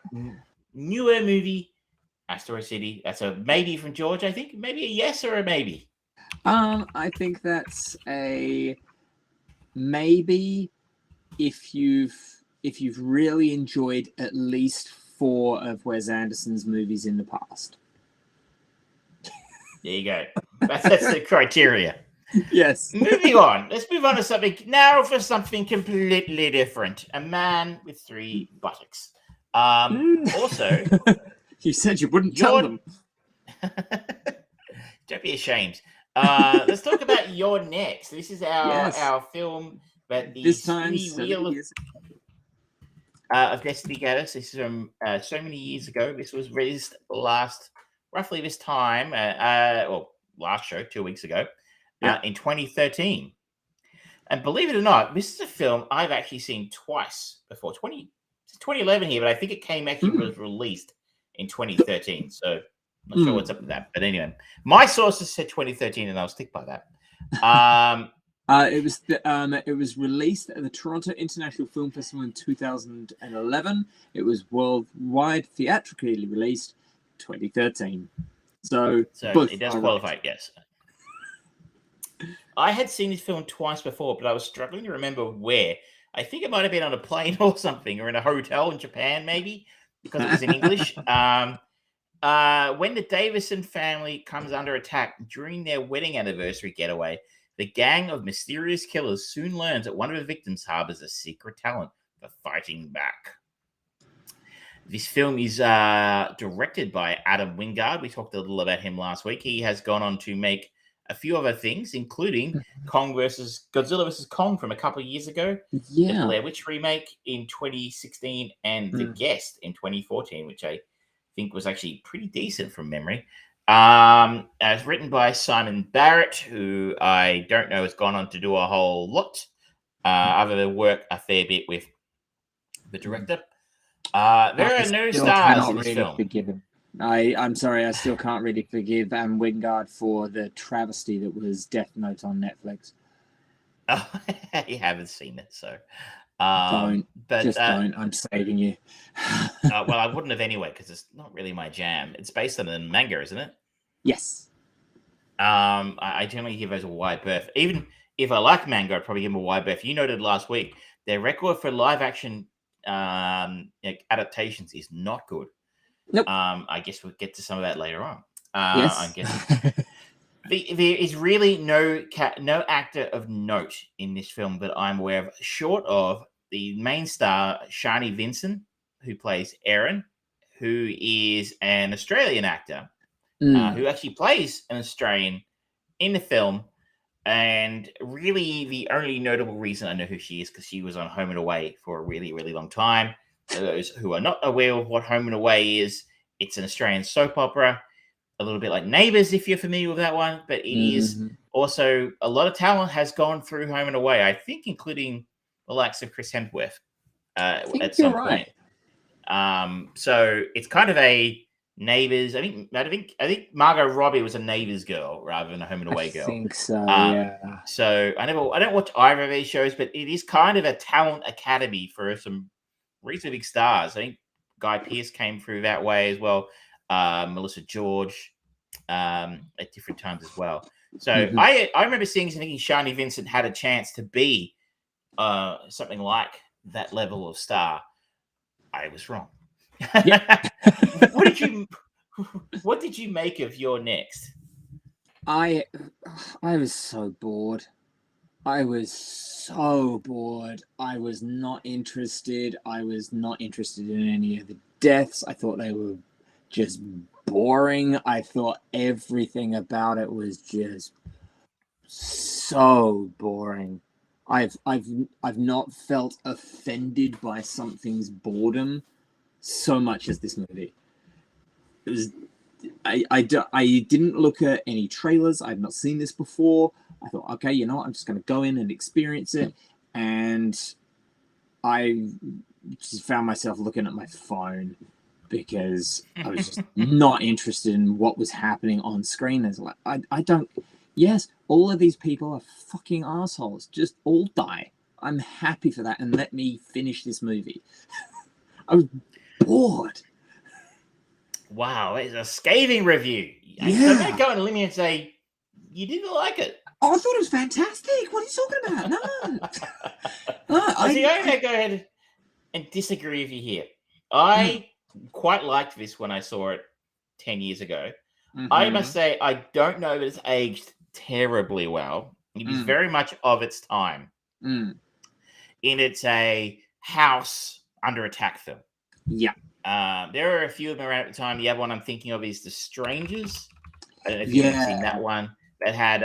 Newer movie, Asteroid City. That's a maybe from George. I think maybe a yes or a maybe. I think that's a maybe if you've really enjoyed at least 4 of Wes Anderson's movies in the past. There you go. That's the criteria. Yes. Moving on. Let's move on to something now for something completely different. A man with 3 buttocks. Also, you said you wouldn't tell them. Don't be ashamed. Let's talk about You're Next. This is our film that the this time wheel of Destiny gave us. This is from so many years ago. This was released roughly this time, last show 2 weeks ago, in 2013. And believe it or not, this is a film I've actually seen twice before. 2011 here, but I think it was released in 2013. So I'm not sure what's up with that. But anyway, my sources said 2013, and I'll stick by that. It was released at the Toronto International Film Festival in 2011. It was worldwide theatrically released 2013. So it does qualify, right. Yes. I had seen this film twice before, but I was struggling to remember where. I think it might have been on a plane or something, or in a hotel in Japan, maybe, because it was in English. When the Davison family comes under attack during their wedding anniversary getaway, the gang of mysterious killers soon learns that one of the victims harbors a secret talent for fighting back. This film is directed by Adam Wingard. We talked a little about him last week. He has gone on to make a few other things, including Godzilla vs. Kong from a couple of years ago, the Blair Witch remake in 2016, and The Guest in 2014, which I think was actually pretty decent from memory. It's written by Simon Barrett, who I don't know has gone on to do a whole lot, other than work a fair bit with the director. There are no stars in this film. I'm sorry, I still can't really forgive Wingard for the travesty that was Death Note on Netflix. Oh, you haven't seen it, so don't. I'm saving you. Well, I wouldn't have anyway, because it's not really my jam. It's based on a manga, isn't it? Yes. I generally give those a wide berth. Even if I like manga, I'd probably give them a wide berth. You noted last week their record for live action adaptations is not good. Nope. I guess we'll get to some of that later on. Yes. I guess there is really no actor of note in this film that I'm aware of, short of the main star, Shani Vincent, who plays Erin, who is an Australian actor who actually plays an Australian in the film. And really, the only notable reason I know who she is because she was on Home and Away for a really, really long time. For those who are not aware of what Home and Away is, it's an Australian soap opera, a little bit like Neighbours, if you're familiar with that one. But it is also a lot of talent has gone through Home and Away, I think, including the likes of Chris Hemsworth at some point. So it's kind of a Neighbours. I think Margot Robbie was a Neighbours girl rather than a Home and Away girl. I think so. Yeah. So I don't watch either of these shows, but it is kind of a talent academy for some reasonably big stars. I think Guy Pearce came through that way as well. Melissa George at different times as well. So I remember seeing and thinking Shani Vincent had a chance to be something like that level of star. I was wrong. What did you make of Your Next? I was so bored. I was not interested. I was not interested in any of the deaths. I thought they were just boring. I thought everything about it was just so boring. I've not felt offended by something's boredom so much as this movie. It was I didn't look at any trailers. I've not seen this before. I thought, okay, you know what? I'm just going to go in and experience it. And I just found myself looking at my phone because I was just not interested in what was happening on screen. There's like, I don't. Yes, all of these people are fucking assholes. Just all die. I'm happy for that, and let me finish this movie. I was bored. Wow, it's a scathing review. Yeah. I'm going to go on a limb and say you didn't like it. Oh, I thought it was fantastic. What are you talking about? No. I'm going to go ahead and disagree with you here. I quite liked this when I saw it 10 years ago. Mm-hmm. I must say, I don't know that it's aged terribly well. It is very much of its time. Mm. In it's a house under attack film. Yeah. There are a few of them around at the time. The other one I'm thinking of is The Strangers. I don't know if you've seen that one. That had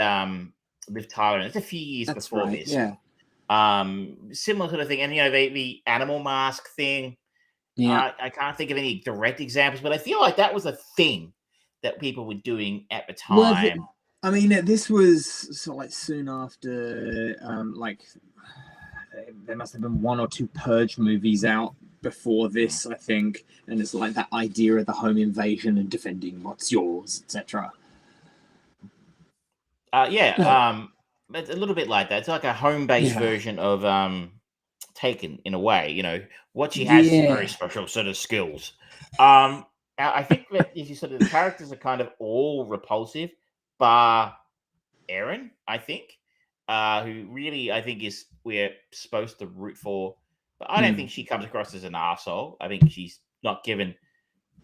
Liv Tyler. It's a few years before this. Yeah. Similar sort of thing. And, you know, the animal mask thing. Yeah. I can't think of any direct examples, but I feel like that was a thing that people were doing at the time. Well, I mean, this was sort of like soon after, there must have been one or two Purge movies out before this, I think. And it's like that idea of the home invasion and defending what's yours, etc. It's a little bit like that. It's like a home-based version of Taken in a way. You know, what she has is very special sort of skills. I think that if you sort of the characters are kind of all repulsive, bar Erin, I think, who really I think is we're supposed to root for. But I don't think she comes across as an arsehole. I think she's not given.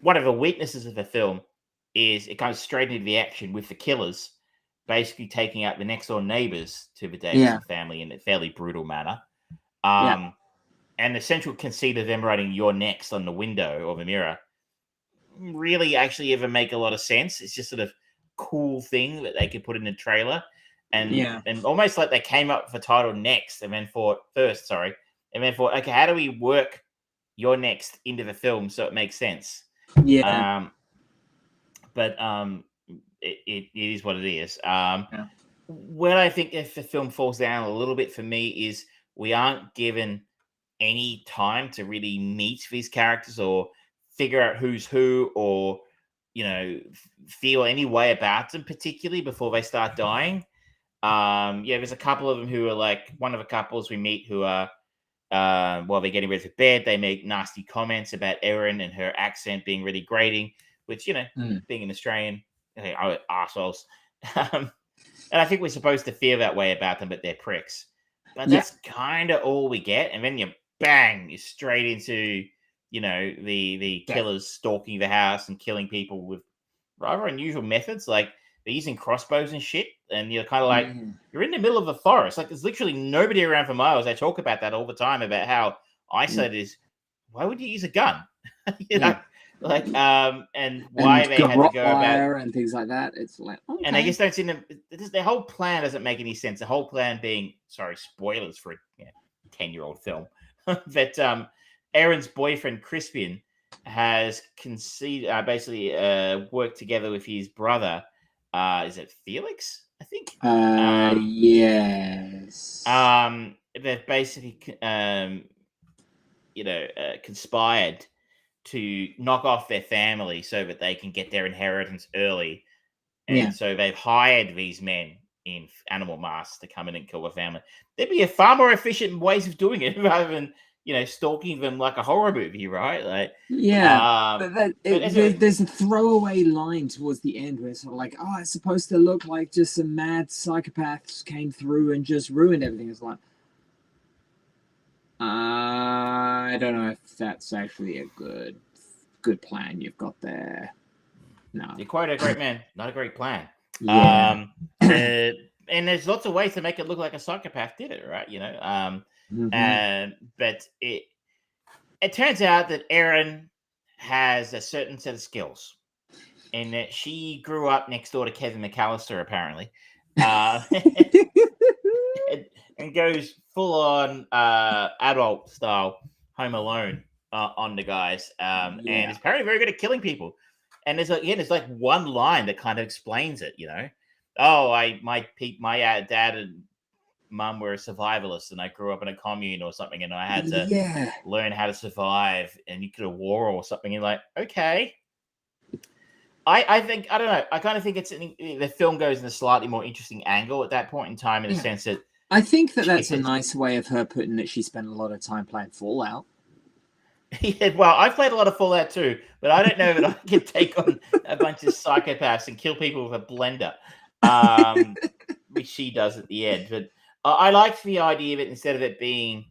One of the weaknesses of the film is it goes straight into the action with the killers basically taking out the next door neighbors to the Davidson family in a fairly brutal manner. And the central conceit of them writing "You're next" on the window or the mirror really actually ever make a lot of sense. It's just sort of cool thing that they could put in a trailer. And almost like they came up with the title next and then thought, okay, how do we work "You're next" into the film so it makes sense? But it is what it is. Where I think if the film falls down a little bit for me is we aren't given any time to really meet these characters or figure out who's who or, you know, feel any way about them particularly before they start dying. There's a couple of them who are like one of the couples we meet who are while they're getting ready for bed, they make nasty comments about Erin and her accent being really grating, which, you know, being an Australian, arseholes. And I think we're supposed to feel that way about them, but they're pricks. But that's kind of all we get. And then you're straight into, you know, the killers stalking the house and killing people with rather unusual methods. Like they're using crossbows and shit. And you're kind of like, you're in the middle of the forest. Like there's literally nobody around for miles. I talk about that all the time about how isolated it is. Why would you use a gun? You know? Like, and why they had to go about and things like that. It's like, okay. And I just don't seem to. The whole plan doesn't make any sense. The whole plan being, sorry, spoilers for a 10-year-old film, that Erin's boyfriend Crispian has basically worked together with his brother. Is it Felix? I think. Yes. They've basically, conspired to knock off their family so that they can get their inheritance early. And so they've hired these men in animal masks to come in and kill the family. There'd be a far more efficient ways of doing it rather than, you know, stalking them like a horror movie, right? Like, there's a throwaway line towards the end where it's sort of like, oh, it's supposed to look like just some mad psychopaths came through and just ruined everything. It's like, I don't know if that's actually a good plan you've got there. No, you're quite a great man, not a great plan. Yeah. And there's lots of ways to make it look like a psychopath did it, right? You know, but it turns out that Erin has a certain set of skills, and that she grew up next door to Kevin McAllister, apparently. and goes full on adult style Home Alone on the guys, and is apparently very good at killing people. And there's like one line that kind of explains it. Oh, my dad and mum were survivalists, and I grew up in a commune or something, and I had to learn how to survive and nuclear war or something. And like, okay. I think, I don't know. I kind of think the film goes in a slightly more interesting angle at that point in time, in the sense that I think that's a nice way of her putting that she spent a lot of time playing Fallout. Yeah, well, I've played a lot of Fallout too, but I don't know that I can take on a bunch of psychopaths and kill people with a blender, which she does at the end. But I liked the idea of it, instead of it being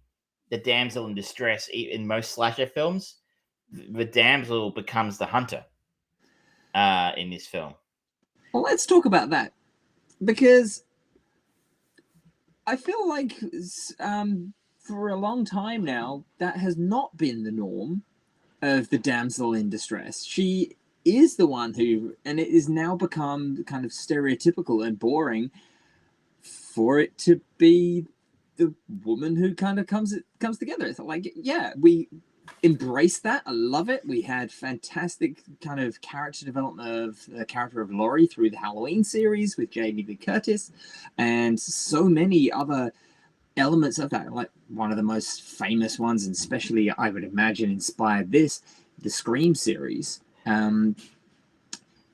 the damsel in distress in most slasher films, the damsel becomes the hunter in this film. Well, let's talk about that, because I feel like for a long time now, that has not been the norm of the damsel in distress. She is the one who, and it has now become kind of stereotypical and boring for it to be the woman who kind of comes together. It's like, yeah, we embrace that. I love it. We had fantastic kind of character development of the character of Laurie through the Halloween series with Jamie Lee Curtis, and so many other elements of that. Like one of the most famous ones, and especially I would imagine inspired the Scream series.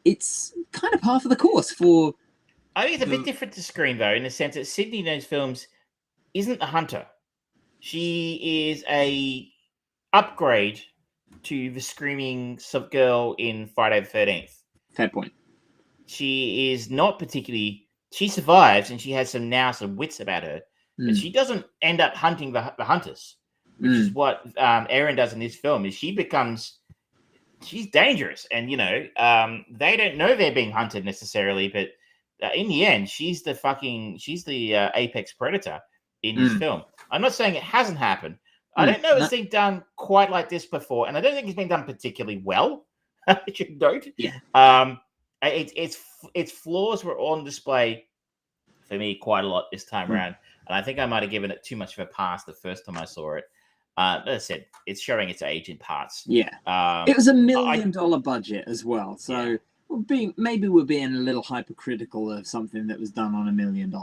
It's kind of half of the course for. I think it's a bit different to Scream, though, in the sense that Sydney in those films isn't the hunter. She is a upgrade to the screaming girl in Friday the 13th. Fair point. She is not particularly. She survives, and she has some wits about her. But she doesn't end up hunting the hunters, which is what Erin does in this film. Is she's dangerous, and they don't know they're being hunted necessarily, but in the end, she's the apex predator in this film. I'm not saying it hasn't happened. I don't know it's been done quite like this before, and I don't think it's been done particularly well. I should note. Yeah. Its flaws were on display for me quite a lot this time around. And I think I might have given it too much of a pass the first time I saw it. As I said, it's showing its age in parts. Yeah. It was $1 million budget as well. So maybe we're being a little hypercritical of something that was done on $1 million.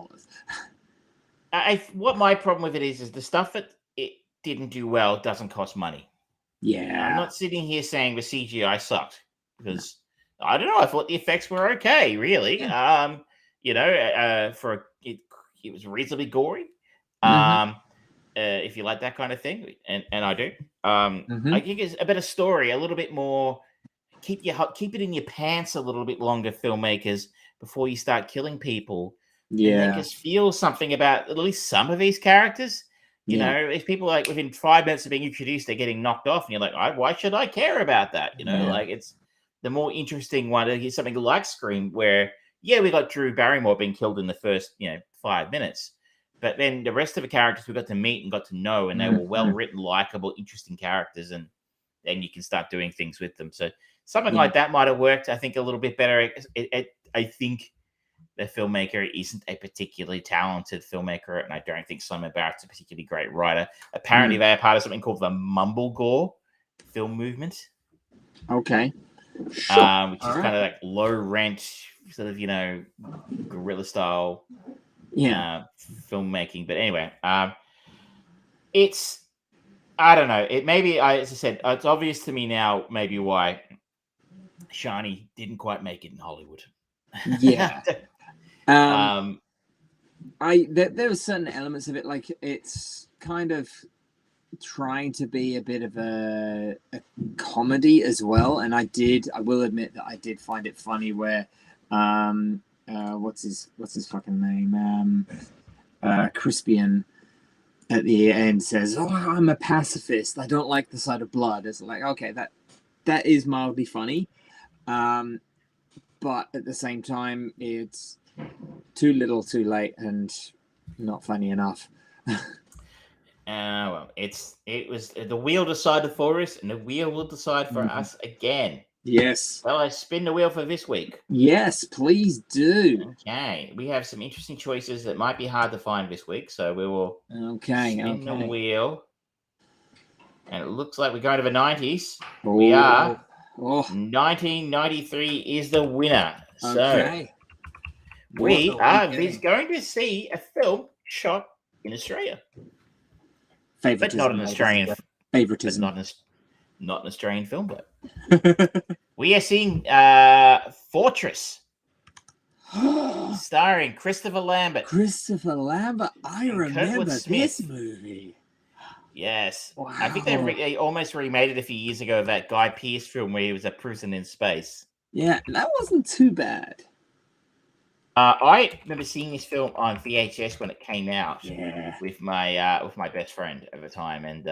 What my problem with it is the stuff that it didn't do well doesn't cost money. Yeah. I'm not sitting here saying the CGI sucked, because I don't know. I thought the effects were okay, really. Yeah. It was reasonably gory. If you like that kind of thing, and I do. I think it's a better story, a little bit more. Keep it in your pants a little bit longer, filmmakers, before you start killing people. Yeah, and make us feel something about at least some of these characters. You know, if people like within 5 minutes of being introduced, they're getting knocked off, and you're like, why should I care about that? Like it's the more interesting one. Is something like Scream, where we got Drew Barrymore being killed in the first 5 minutes. But then the rest of the characters we got to meet and got to know, and they were well-written, likable, interesting characters, and then you can start doing things with them. So something like that might have worked, I think, a little bit better. I think the filmmaker isn't a particularly talented filmmaker, and I don't think Simon Barrett's a particularly great writer. Apparently, they are part of something called the Mumblegore film movement. Okay. Sure. Which is kind of like low-rent, sort of, guerrilla-style filmmaking. But anyway, it's, I don't know, it maybe, as I said, it's obvious to me now maybe why Shani didn't quite make it in Hollywood. Yeah. There were certain elements of it, like it's kind of trying to be a bit of a comedy as well, and I will admit that I did find it funny where what's his fucking name, Crispian at the end says, I'm a pacifist, I don't like the sight of blood. It's like, okay, that is mildly funny, but at the same time it's too little too late and not funny enough. Well, it was the wheel decided for us, and the wheel will decide for us again. Yes. Well, I spin the wheel for this week. Yes, please do. Okay, we have some interesting choices that might be hard to find this week, so we will spin the Okay. wheel. And it looks like we're going to the 90s. Oh, We are. Oh, 1993 is the winner. So okay. we What are getting? going to see a film shot in Australia, but not an Favoritism. Australian, but Favoritism. not an Australian film. But we are seeing Fortress, starring Christopher Lambert. Christopher Lambert. I And remember Kurtwood Smith. this movie. Yes. Wow. I think they almost remade it a few years ago, that Guy Pearce film where he was a prison in space. Yeah, that wasn't too bad. I remember seeing this film on VHS when it came out. Yeah. With my best friend at the time, and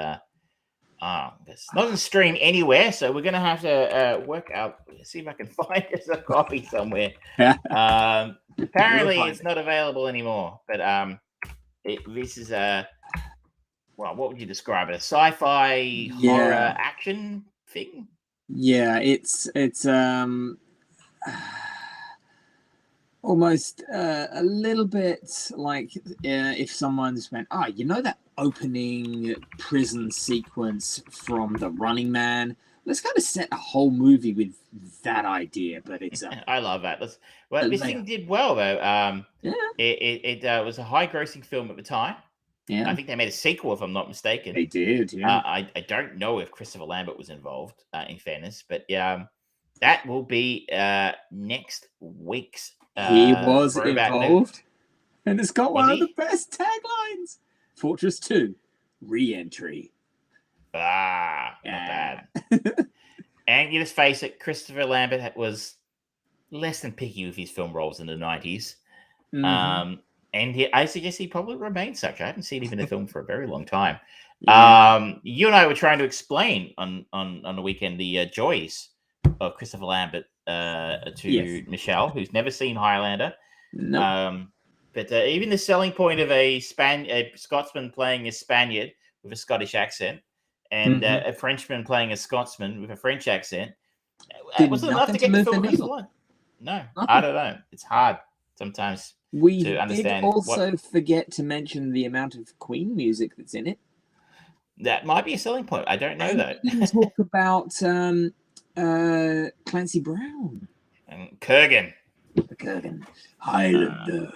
it's not on stream anywhere, so we're gonna have to work out, see if I can find us a copy somewhere. Apparently, it's not available anymore. But this is a what would you describe it? A sci-fi horror action thing? Yeah, it's almost a little bit like if someone's went, you know that opening prison sequence from The Running Man? Let's kind of set a whole movie with that idea, but it's I love that. This thing did well though. It was a high-grossing film at the time. Yeah, I think they made a sequel, if I'm not mistaken. they did. Yeah, I don't know if Christopher Lambert was involved. In fairness, but that will be next week's. He was involved, and it's got one of the best taglines: Fortress 2, Re-entry. Not bad. And you just face it, Christopher Lambert was less than picky with his film roles in the 90s. Mm-hmm. And I suggest he probably remains such. I haven't seen him in a film for a very long time. Yeah. You and I were trying to explain on the weekend the joys of Christopher Lambert to Michelle, who's never seen Highlander. No. But even the selling point of a Scotsman playing a Spaniard with a Scottish accent, and a Frenchman playing a Scotsman with a French accent, wasn't enough to get the film across the line. No, I don't know. It's hard sometimes. We to understand did also forget to mention the amount of Queen music that's in it. That might be a selling point. I don't know, though. We didn't talk about Clancy Brown. And Kurgan. Highlander.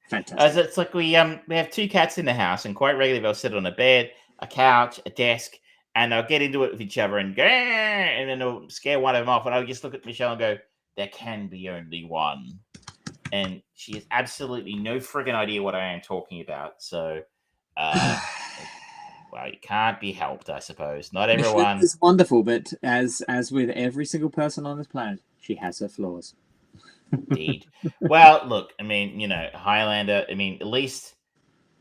Fantastic. As it's like we have two cats in the house, and quite regularly they'll sit on a bed, a couch, a desk, and they'll get into it with each other, and then they'll scare one of them off. And I'll just look at Michelle and go, "There can be only one." And she has absolutely no friggin' idea what I am talking about. So, well, it can't be helped, I suppose. Not everyone is wonderful, but as with every single person on this planet, she has her flaws. Indeed. Well, look, I mean, Highlander. I mean, at least,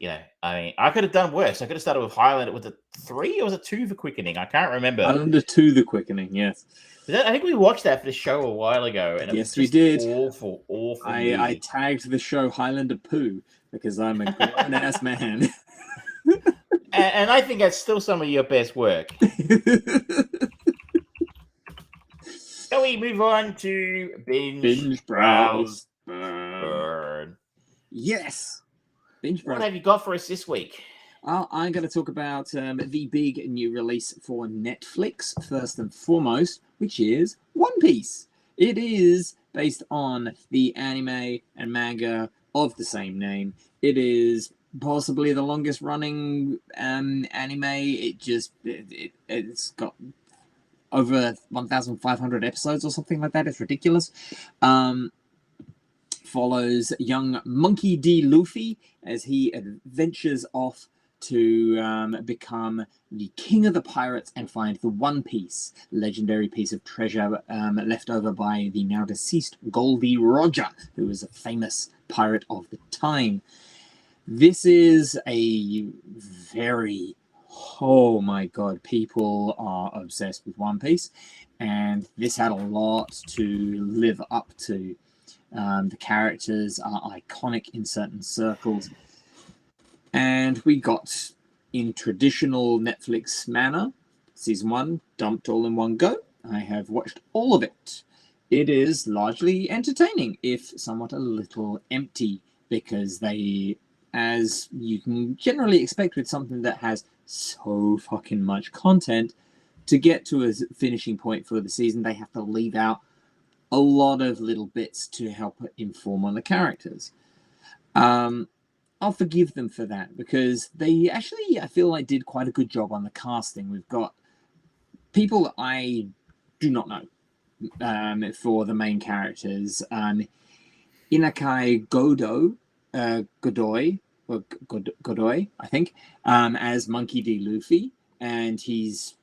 I could have done worse. I could have started with Highlander with a 3 or was it 2 for Quickening? I can't remember. Highlander 2, The Quickening, yes. I think we watched that for the show a while ago. And yes, we did. Awful. I tagged the show Highlander Poo because I'm a grown-ass man. and I think that's still some of your best work. Shall we move on to Binge Browse Burn? Yes. Binge Browse. What have you got for us this week? I'm going to talk about the big new release for Netflix, first and foremost, which is One Piece. It is based on the anime and manga of the same name. It is possibly the longest running anime. It's got over 1,500 episodes or something like that. It's ridiculous. Follows young Monkey D. Luffy as he adventures off to become the king of the pirates and find the One Piece, legendary piece of treasure left over by the now deceased Goldie Roger, who was a famous pirate of the time. This is a very, oh my god, people are obsessed with One Piece, and this had a lot to live up to. The characters are iconic in certain circles. And we got, in traditional Netflix manner, season 1 dumped all in one go. I have watched all of it. It is largely entertaining, if somewhat a little empty, because they, as you can generally expect with something that has so fucking much content, to get to a finishing point for the season, they have to leave out a lot of little bits to help inform on the characters. I'll forgive them for that, because they actually, I feel like, did quite a good job on the casting. We've got people that I do not know for the main characters. Inakai Godoy, I think, as Monkey D. Luffy, and he's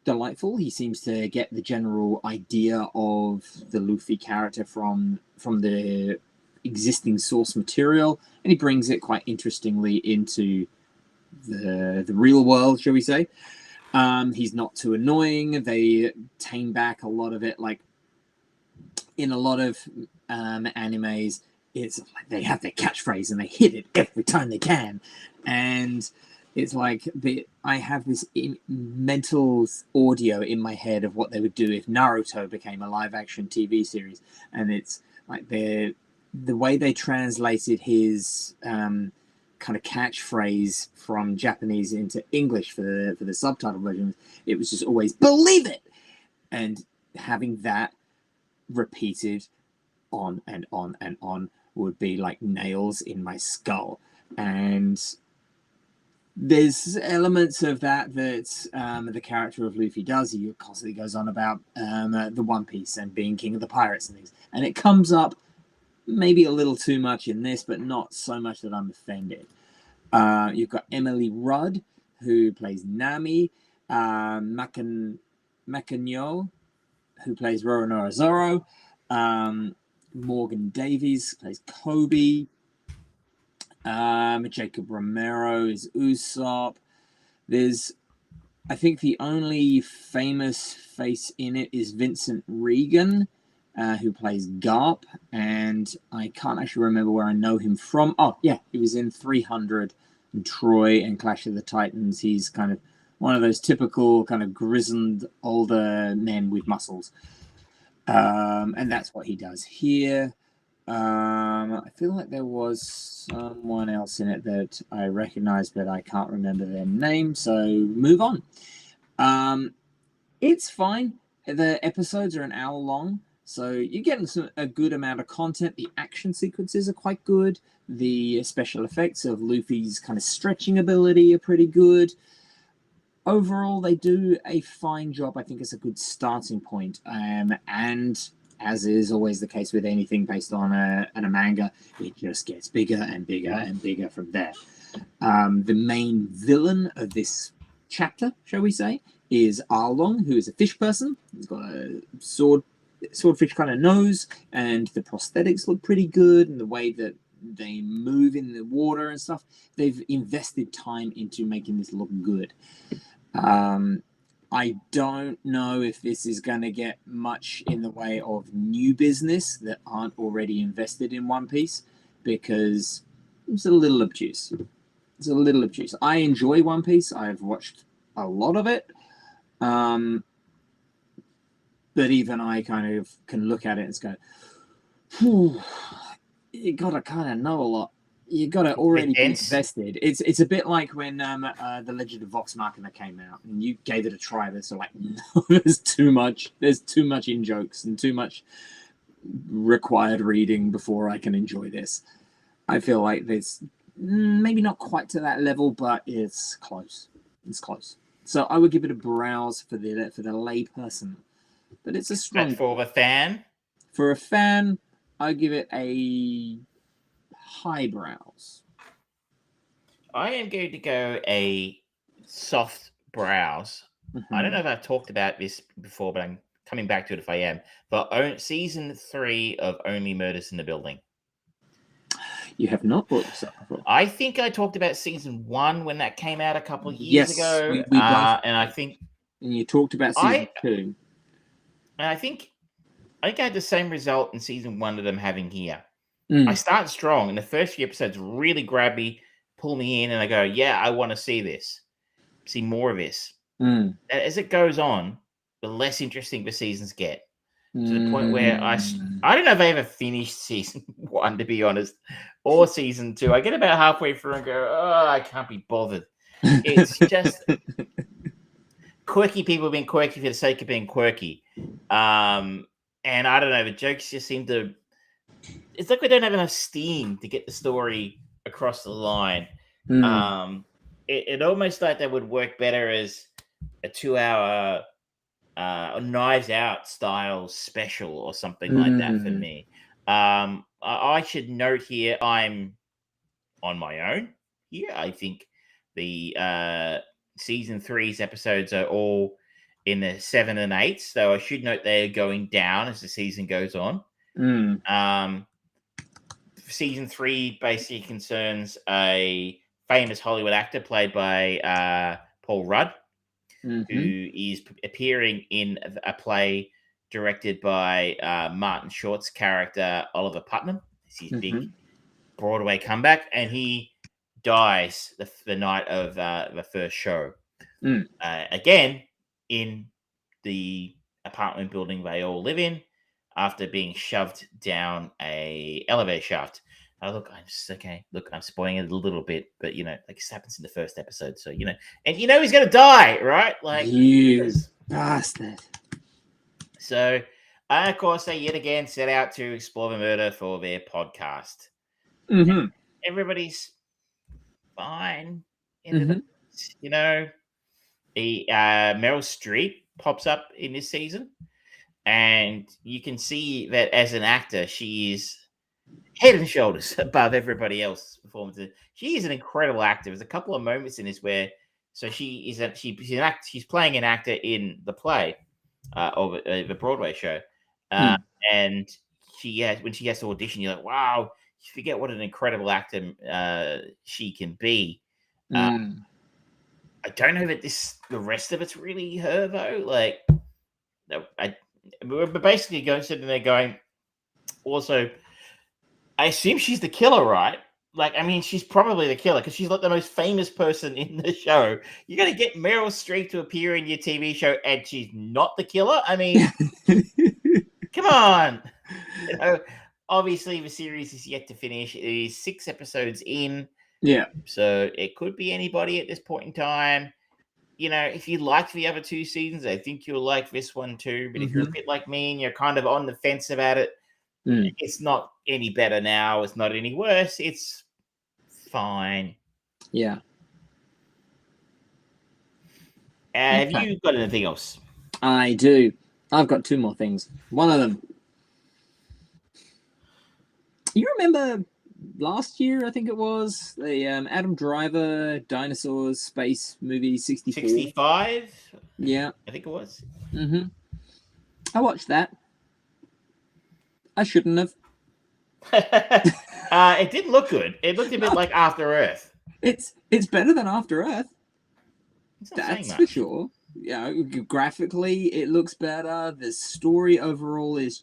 delightful. He seems to get the general idea of the Luffy character from the existing source material, and he brings it quite interestingly into the real world, shall we say. He's not too annoying. They tame back a lot of it, like in a lot of animes, it's like they have their catchphrase and they hit it every time they can, and it's like I have this mental audio in my head of what they would do if Naruto became a live-action TV series, and it's like the way they translated his kind of catchphrase from Japanese into English for the subtitle version. It was just always "believe it," and having that repeated on and on and on would be like nails in my skull. And there's elements of that the character of Luffy does. He constantly goes on about the One Piece and being king of the pirates and things, and it comes up maybe a little too much in this, but not so much that I'm offended. You've got Emily Rudd, who plays Nami, Macanio, who plays Roronoa Zoro, Morgan Davies plays Kobe, Jacob Romero is Usopp. There's, I think the only famous face in it is Vincent Regan, who plays Garp, and I can't actually remember where I know him from. Oh, yeah, he was in 300 and Troy and Clash of the Titans. He's kind of one of those typical kind of grizzled older men with muscles. And that's what he does here. I feel like there was someone else in it that I recognized, but I can't remember their name, so move on. It's fine. The episodes are an hour long, so you're getting a good amount of content. The action sequences are quite good. The special effects of Luffy's kind of stretching ability are pretty good. Overall, they do a fine job. I think it's a good starting point. And as is always the case with anything based on a manga, it just gets bigger and bigger and bigger from there. The main villain of this chapter, shall we say, is Arlong, who is a fish person. He's got a swordfish kind of nose, and the prosthetics look pretty good, and the way that they move in the water and stuff. They've invested time into making this look good. I don't know if this is going to get much in the way of new business that aren't already invested in One Piece, because it's a little obtuse. I enjoy One Piece. I've watched a lot of it. But even I kind of can look at it and go, whew, you got to kind of know a lot. You got to already be invested. It's a bit like when the Legend of Vox Machina came out, and you gave it a try. There's like, no, there's too much. There's too much in jokes and too much required reading before I can enjoy this. I feel like there's maybe not quite to that level, but it's close. It's close. So I would give it a browse for the lay person, but it's a strong. But for the fan, for a fan, I give it a high brows. I am going to go a soft brows. Mm-hmm. I don't know if I've talked about this before, but I'm coming back to it if I am. But season 3 of Only Murders in the Building. You have not brought this up before. I think I talked about season 1 when that came out a couple of years ago. We both, and I think... And you talked about season 2. And I think I had the same result in season 1 that I'm having here. I start strong, and the first few episodes really grab me, pull me in, and I go, yeah, I want to see this. See more of this. And as it goes on, the less interesting the seasons get. To the point where I don't know if I ever finished season 1, to be honest, or season 2. I get about halfway through and go, oh, I can't be bothered. It's just quirky people being quirky for the sake of being quirky. And I don't know, the jokes just seem to... It's like we don't have enough steam to get the story across the line. It almost like that would work better as a 2-hour Knives Out style special or something like that for me. I should note here, I'm on my own here. I think the season 3's episodes are all in the 7 and 8, so I should note they're going down as the season goes on. Season 3 basically concerns a famous Hollywood actor played by Paul Rudd, who is appearing in a play directed by Martin Short's character, Oliver Putnam. It's his big Broadway comeback, and he dies the night of the first show. Again, in the apartment building they all live in, after being shoved down a elevator shaft. I'm spoiling it a little bit, but like this happens in the first episode, so and he's gonna die, right? Like, you bastard. So, of course, they yet again set out to explore the murder for their podcast. Everybody's fine. The Meryl Streep pops up in this season, and you can see that as an actor, she is head and shoulders above everybody else's performances. She is an incredible actor. There's a couple of moments in this where, she's playing an actor in the play, or the Broadway show, and when she has to audition, you're like, wow, you forget what an incredible actor she can be. I don't know that the rest of it's really her though. Like, we're basically sitting there going, also, I assume she's the killer, right? Like, I mean, she's probably the killer because she's like the most famous person in the show. You're going to get Meryl Streep to appear in your TV show and she's not the killer? I mean, come on. Obviously, the series is yet to finish. It is 6 episodes in. Yeah. So it could be anybody at this point in time. If you liked the other 2 seasons, I think you'll like this one too. But if you're a bit like me and you're kind of on the fence about it, it's not any better now. It's not any worse. It's fine. Yeah. Have you got anything else? I do. I've got 2 more things. One of them. You remember last year, I think it was, the Adam Driver dinosaurs space movie 64? 65? Yeah. I think it was. I watched that. I shouldn't have. It didn't look good. It looked a bit like After Earth. It's better than After Earth. That's for sure. Yeah, graphically it looks better. The story overall is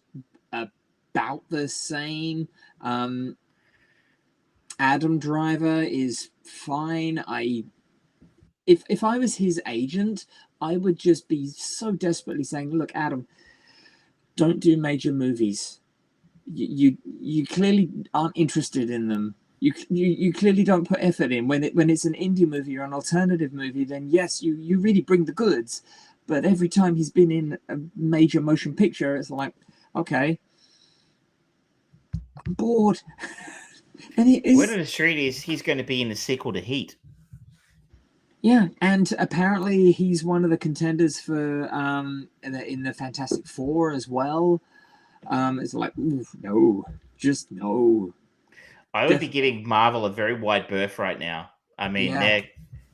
about the same. Adam Driver is fine. If I was his agent, I would just be so desperately saying, "Look, Adam, don't do major movies. You clearly aren't interested in them. You clearly don't put effort in. When it's an indie movie or an alternative movie, then yes, you really bring the goods. But every time he's been in a major motion picture, it's like, okay, I'm bored." And Word on the street is he's going to be in the sequel to Heat. Yeah, and apparently he's one of the contenders for in the Fantastic Four as well. It's like, ooh, no, just no. I would be giving Marvel a very wide berth right now. I mean,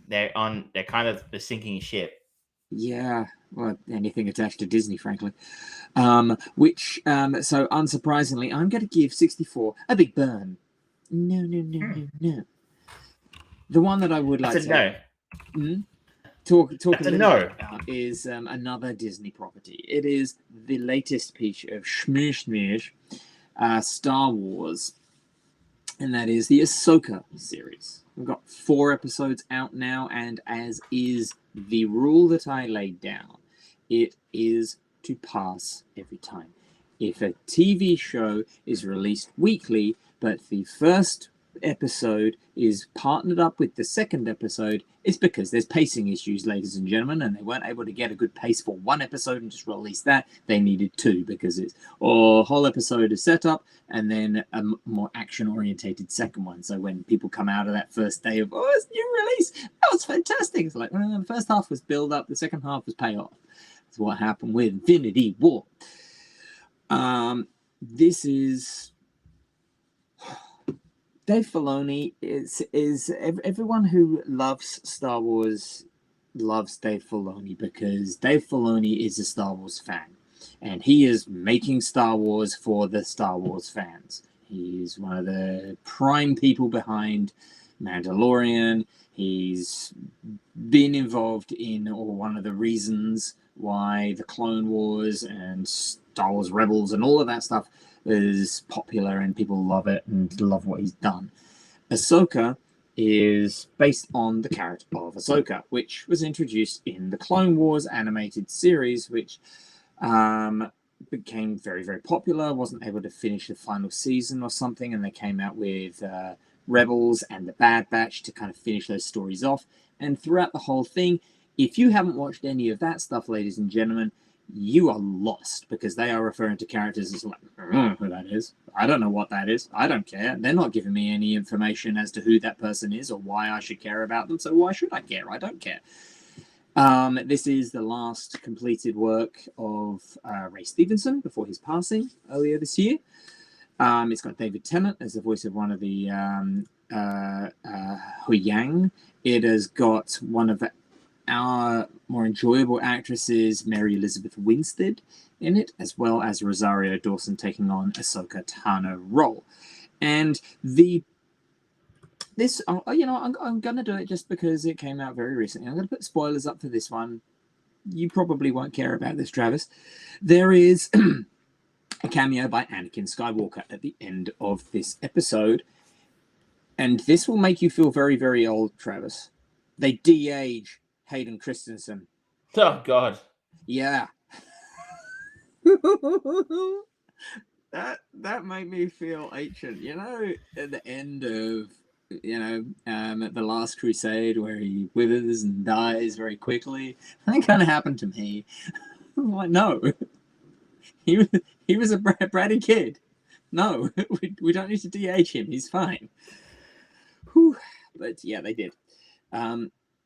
they're kind of the sinking ship. Yeah, well, anything attached to Disney, frankly. So unsurprisingly, I'm going to give 64 a big burn. No. The one that I would like to talk a little bit about is another Disney property. It is the latest piece of Schmoosh, Star Wars, and that is the Ahsoka series. We've got 4 episodes out now, and as is the rule that I laid down, it is to pass every time. If a TV show is released weekly, but the first episode is partnered up with the second episode, it's because there's pacing issues, ladies and gentlemen, and they weren't able to get a good pace for one episode and just release that. They needed two because it's a whole episode of setup and then a more action-orientated second one. So when people come out of that first day of, it's new release, that was fantastic. It's like, the first half was build up, the second half was payoff. That's what happened with Infinity War. This is Dave Filoni. Is everyone who loves Star Wars loves Dave Filoni because Dave Filoni is a Star Wars fan, and he is making Star Wars for the Star Wars fans. He's one of the prime people behind Mandalorian. He's been involved in, or one of the reasons why the Clone Wars and Star Wars Rebels and all of that stuff is popular and people love it and love what he's done. Ahsoka is based on the character of Ahsoka, which was introduced in the Clone Wars animated series, which became very, very popular, wasn't able to finish the final season or something, and they came out with Rebels and the Bad Batch to kind of finish those stories off. And throughout the whole thing, if you haven't watched any of that stuff, ladies and gentlemen, you are lost because they are referring to characters as like, I don't know who that is. I don't know what that is. I don't care. They're not giving me any information as to who that person is or why I should care about them. So why should I care? I don't care. This is the last completed work of Ray Stevenson before his passing earlier this year. It's got David Tennant as the voice of one of the Huyang. It has got one of our more enjoyable actresses, Mary Elizabeth Winstead, in it, as well as Rosario Dawson taking on Ahsoka Tano role. And I'm going to do it just because it came out very recently. I'm going to put spoilers up for this one. You probably won't care about this, Travis. There is a cameo by Anakin Skywalker at the end of this episode. And this will make you feel very, very old, Travis. They de-age Hayden Christensen. Oh, God. Yeah. that made me feel ancient. At the end of, at the Last Crusade where he withers and dies very quickly. That kind of happened to me. I'm like, no. He was a bratty kid. No, we don't need to de-age him. He's fine. Whew. But yeah, they did.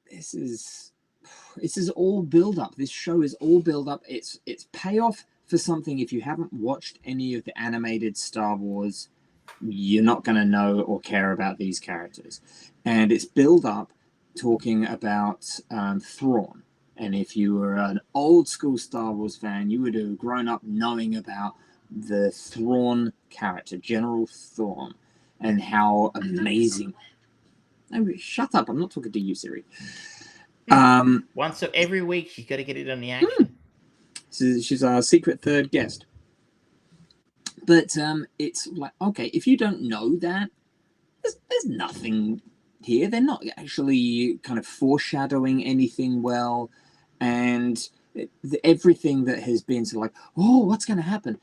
This is all build up. This show is all build up. It's payoff for something. If you haven't watched any of the animated Star Wars, you're not going to know or care about these characters. And it's build up talking about Thrawn. And if you were an old school Star Wars fan, you would have grown up knowing about the Thrawn character, General Thrawn, and how amazing. No, shut up. I'm not talking to you, Siri. Once every week, she's got to get it on the action. She's our secret third guest. But it's like, okay, if you don't know that, there's nothing here. They're not actually kind of foreshadowing anything well. And everything that has been sort of like, what's going to happen?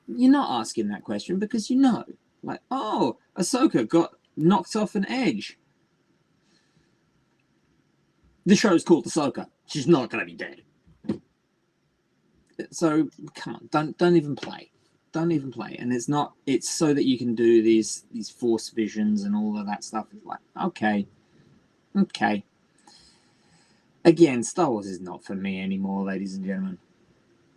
You're not asking that question because you know. Like, Ahsoka got knocked off an edge. The show's called Ahsoka. She's not going to be dead. So, come on, don't even play. Don't even play. And it's so that you can do these force visions and all of that stuff. It's like, okay. Again, Star Wars is not for me anymore, ladies and gentlemen.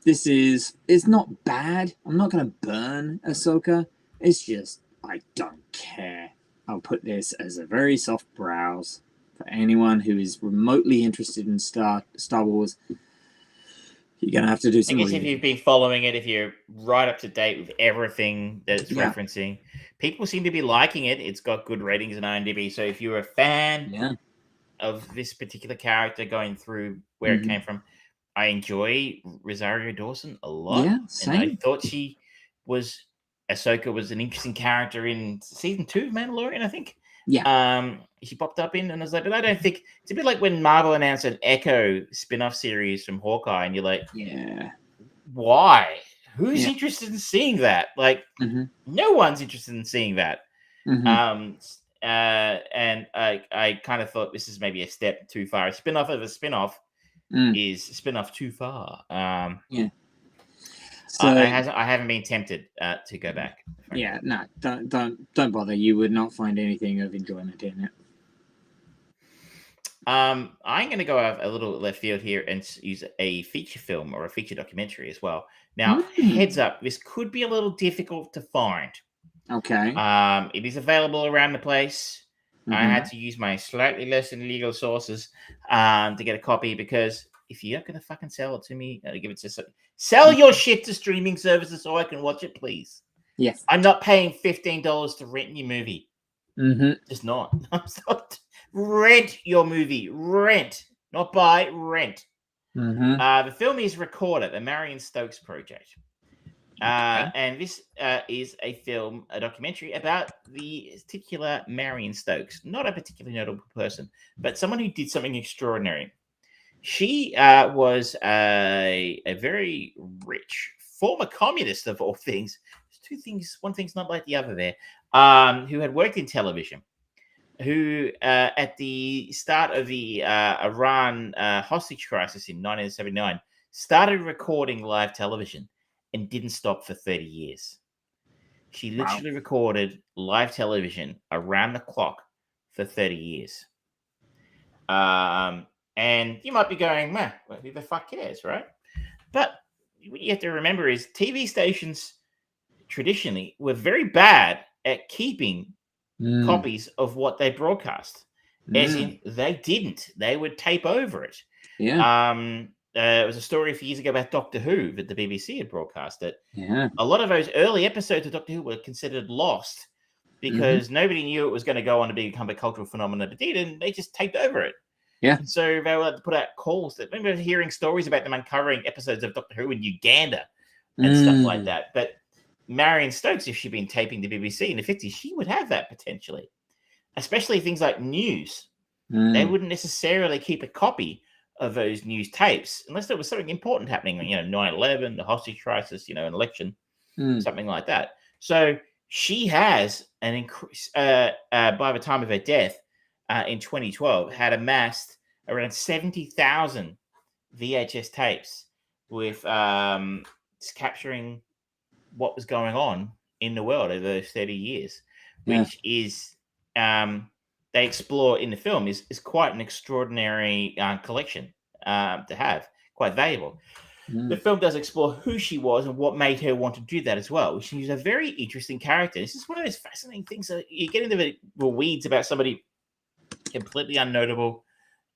It's not bad. I'm not going to burn Ahsoka. It's just, I don't care. I'll put this as a very soft browse for anyone who is remotely interested in Star Wars. You're going to have to do some I guess if you've been following it, if you're right up to date with everything that it's referencing, people seem to be liking it. It's got good ratings on IMDb. So if you're a fan of this particular character going through where it came from, I enjoy Rosario Dawson a lot. Yeah, same. And I thought Ahsoka was an interesting character in season 2 of Mandalorian, I think. She popped up in, and I was like, but I don't think it's a bit like when Marvel announced an Echo spin-off series from Hawkeye, and you're like, Yeah. why? Who's Yeah. interested in seeing that? Like, Mm-hmm. no one's interested in seeing that. Mm-hmm. And I kind of thought this is maybe a step too far. A spin-off of a spin-off is a spin-off too far. Yeah. So I haven't been tempted to go back. Frankly. yeah, no, don't bother. You would not find anything of enjoyment in it. I'm going to go out a little left field here and use a feature film or a feature documentary as well. Now, heads up, this could be a little difficult to find. Okay. It is available around the place. I had to use my slightly less than legal sources to get a copy, because if you're going to fucking sell it to me, give it to sell your shit to streaming services so I can watch it, please. Yes. I'm not paying $15 to rent your movie. Just not. Rent your movie. Rent. Not buy, rent. The film is Recorder, the Marion Stokes project. And this is a documentary about the titular Marion Stokes. Not a particularly notable person, but someone who did something extraordinary. She was a very rich former communist, of all things. There's two things. One thing's not like the other there. Who had worked in television. Who, at the start of the Iran hostage crisis in 1979, started recording live television and didn't stop for 30 years. She literally recorded live television around the clock for 30 years. And you might be going, man, who the fuck cares, right? But what you have to remember is TV stations traditionally were very bad at keeping copies of what they broadcast. As in, they didn't. They would tape over it. Yeah. It was a story a few years ago about Doctor Who that the BBC had broadcast. That Yeah. a lot of those early episodes of Doctor Who were considered lost because nobody knew it was going to go on to become a cultural phenomenon, but did, and they just taped over it. Yeah. And so they would put out calls. That I remember hearing stories about them uncovering episodes of Doctor Who in Uganda and stuff like that. But Marion Stokes, if she'd been taping the BBC in the 50s, she would have that potentially, especially things like news. They wouldn't necessarily keep a copy of those news tapes unless there was something important happening, 9/11, the hostage crisis, an election, something like that. So she has an increase, by the time of her death in 2012, had amassed around 70,000 VHS tapes with capturing what was going on in the world over those 30 years, which is they explore in the film is quite an extraordinary collection to have, quite valuable. The film does explore who she was and what made her want to do that as well. She's a very interesting character. This is one of those fascinating things that you get into the weeds about somebody completely unnotable,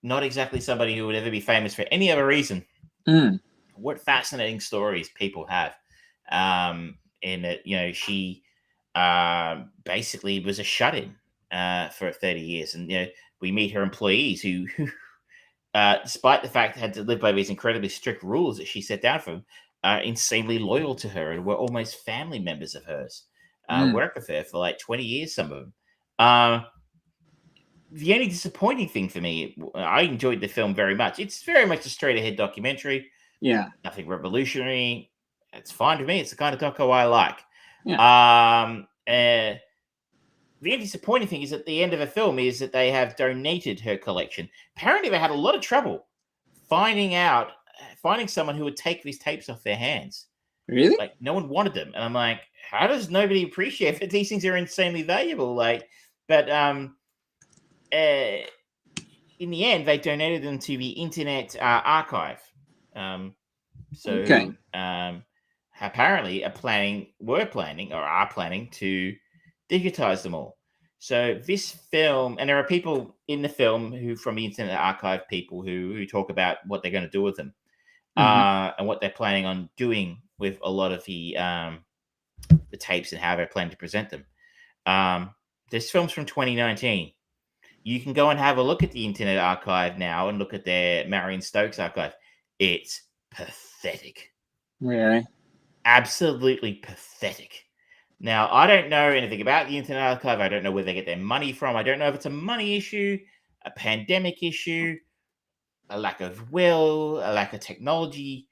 not exactly somebody who would ever be famous for any other reason. What fascinating stories people have. In that, she basically was a shut-in for 30 years. And, we meet her employees who despite the fact they had to live by these incredibly strict rules that she set down for them, are insanely loyal to her and were almost family members of hers. Worked with her for like 20 years, some of them. The only disappointing thing for me, I enjoyed the film very much. It's very much a straight-ahead documentary. Yeah. Nothing revolutionary. It's fine to me. It's the kind of doco I like. Yeah. The only disappointing thing is at the end of the film is that they have donated her collection. Apparently, they had a lot of trouble finding someone who would take these tapes off their hands. Really? Like, no one wanted them. And I'm like, how does nobody appreciate that these things are insanely valuable? But in the end, they donated them to the Internet Archive. Apparently are planning to digitize them all. So this film, and there are people in the film who, from the Internet Archive, people who talk about what they're going to do with them, and what they're planning on doing with a lot of the tapes and how they're planning to present them. This film's from 2019. You can go and have a look at the Internet Archive now and look at their Marion Stokes archive. It's pathetic. Really? Absolutely pathetic. Now, I don't know anything about the Internet Archive. I don't know where they get their money from. I don't know if it's a money issue, a pandemic issue, a lack of will, a lack of technology.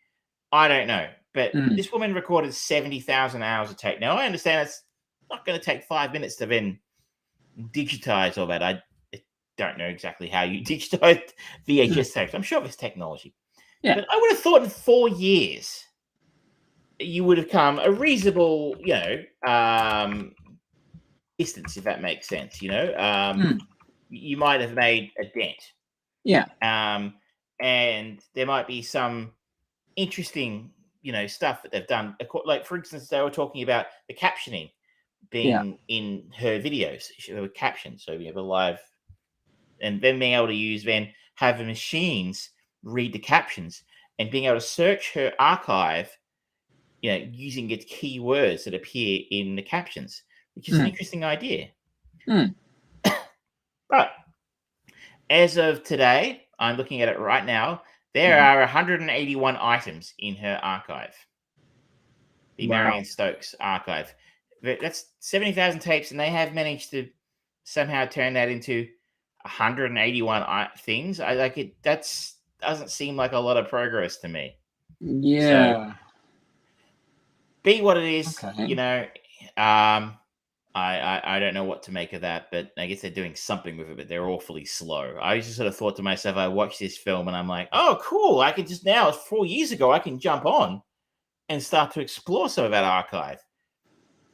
I don't know. But this woman recorded 70,000 hours of tape. Now, I understand it's not going to take 5 minutes to then digitize all that. I don't know exactly how you digitize VHS tapes. I'm sure there's technology. Yeah. But I would have thought in 4 years, you would have come a reasonable, distance, if that makes sense. You might have made a dent. Yeah. And there might be some interesting, stuff that they've done. Like, for instance, they were talking about the captioning being in her videos. They were captioned, so we have a live, and then being able to have the machines read the captions and being able to search her archive, using its keywords that appear in the captions, which is an interesting idea. But as of today, I'm looking at it right now, there are 181 items in her archive. The Marion Stokes archive. That's 70,000 tapes, and they have managed to somehow turn that into 181 things. I like it. Doesn't seem like a lot of progress to me. Yeah. So, be what it is, Okay. I don't know what to make of that, but I guess they're doing something with it, but they're awfully slow. I just sort of thought to myself, I watched this film and I'm like, oh, cool. I can just now, 4 years ago, I can jump on and start to explore some of that archive.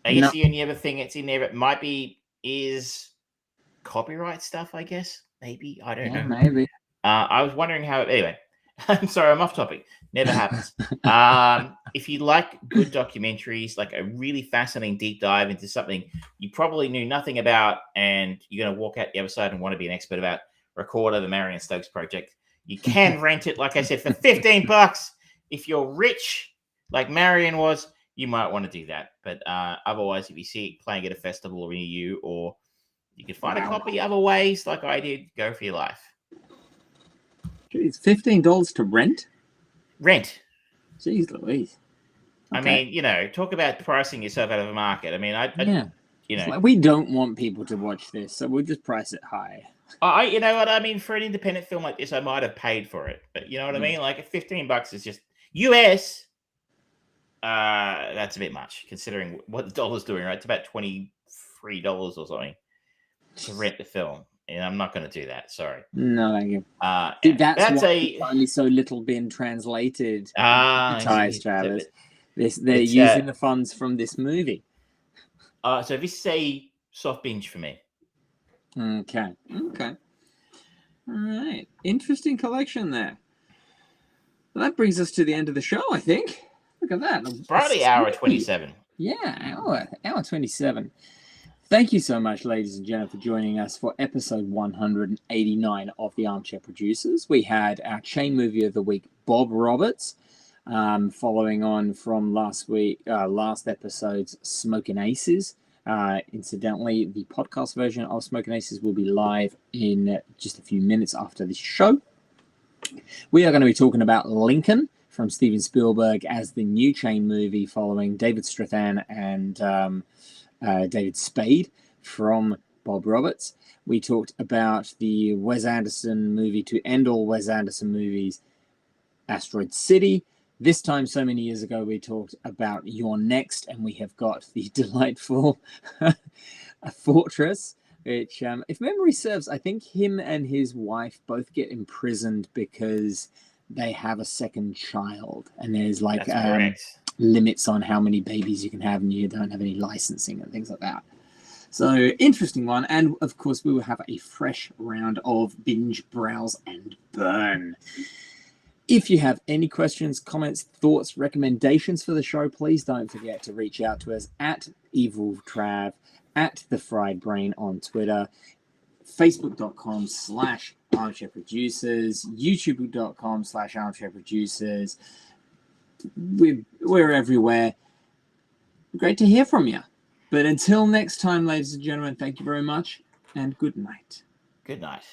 I guess the only other thing that's in there that might be is copyright stuff, I guess. Maybe. I don't know. Maybe. I was wondering how, anyway, I'm sorry, I'm off topic. Never happens. If you like good documentaries, like a really fascinating deep dive into something you probably knew nothing about, and you're going to walk out the other side and want to be an expert about, Recorder, the Marion Stokes Project, you can rent it, like I said, for $15. If you're rich, like Marion was, you might want to do that. But otherwise, if you see it playing at a festival near you, or you can find a copy other ways, like I did, go for your life. Jeez, $15 to rent? Rent. Jeez Louise. Okay. I mean, talk about pricing yourself out of the market. I mean, It's like, we don't want people to watch this, so we'll just price it high. You know what I mean? For an independent film like this, I might have paid for it, but you know what I mean? Like, $15 is just US. That's a bit much considering what the dollar's doing, right? It's about $23 or something to rent the film. And I'm not going to do that. Sorry. No, thank you. Dude, that's why only so little been translated. Travis. They're using the funds from this movie. So this is a soft binge for me. Okay. All right. Interesting collection there. Well, that brings us to the end of the show, I think. Look at that. Probably hour 27. Yeah, hour 27. Thank you so much, ladies and gentlemen, for joining us for episode 189 of the Armchair Producers. We had our chain movie of the week, Bob Roberts, following on from last episode's Smokin' Aces. Incidentally, the podcast version of Smokin' Aces will be live in just a few minutes after this show. We are going to be talking about Lincoln from Steven Spielberg as the new chain movie following David Strathairn and David Spade from Bob Roberts. We talked about the Wes Anderson movie to end all Wes Anderson movies, Asteroid City. This time, so many years ago, we talked about You're Next, and we have got the delightful Fortress, which, if memory serves, I think him and his wife both get imprisoned because they have a second child, and there's like limits on how many babies you can have, and you don't have any licensing and things like that. So, interesting one. And of course, we will have a fresh round of Binge, Browse, and Burn. If you have any questions, comments, thoughts, recommendations for the show, please don't forget to reach out to us at EvilTrav, at The Fried Brain on Twitter, Facebook.com/Armchair Producers, YouTube.com/Armchair Producers. We're everywhere. Great to hear from you. But until next time, ladies and gentlemen, thank you very much, and good night. Good night.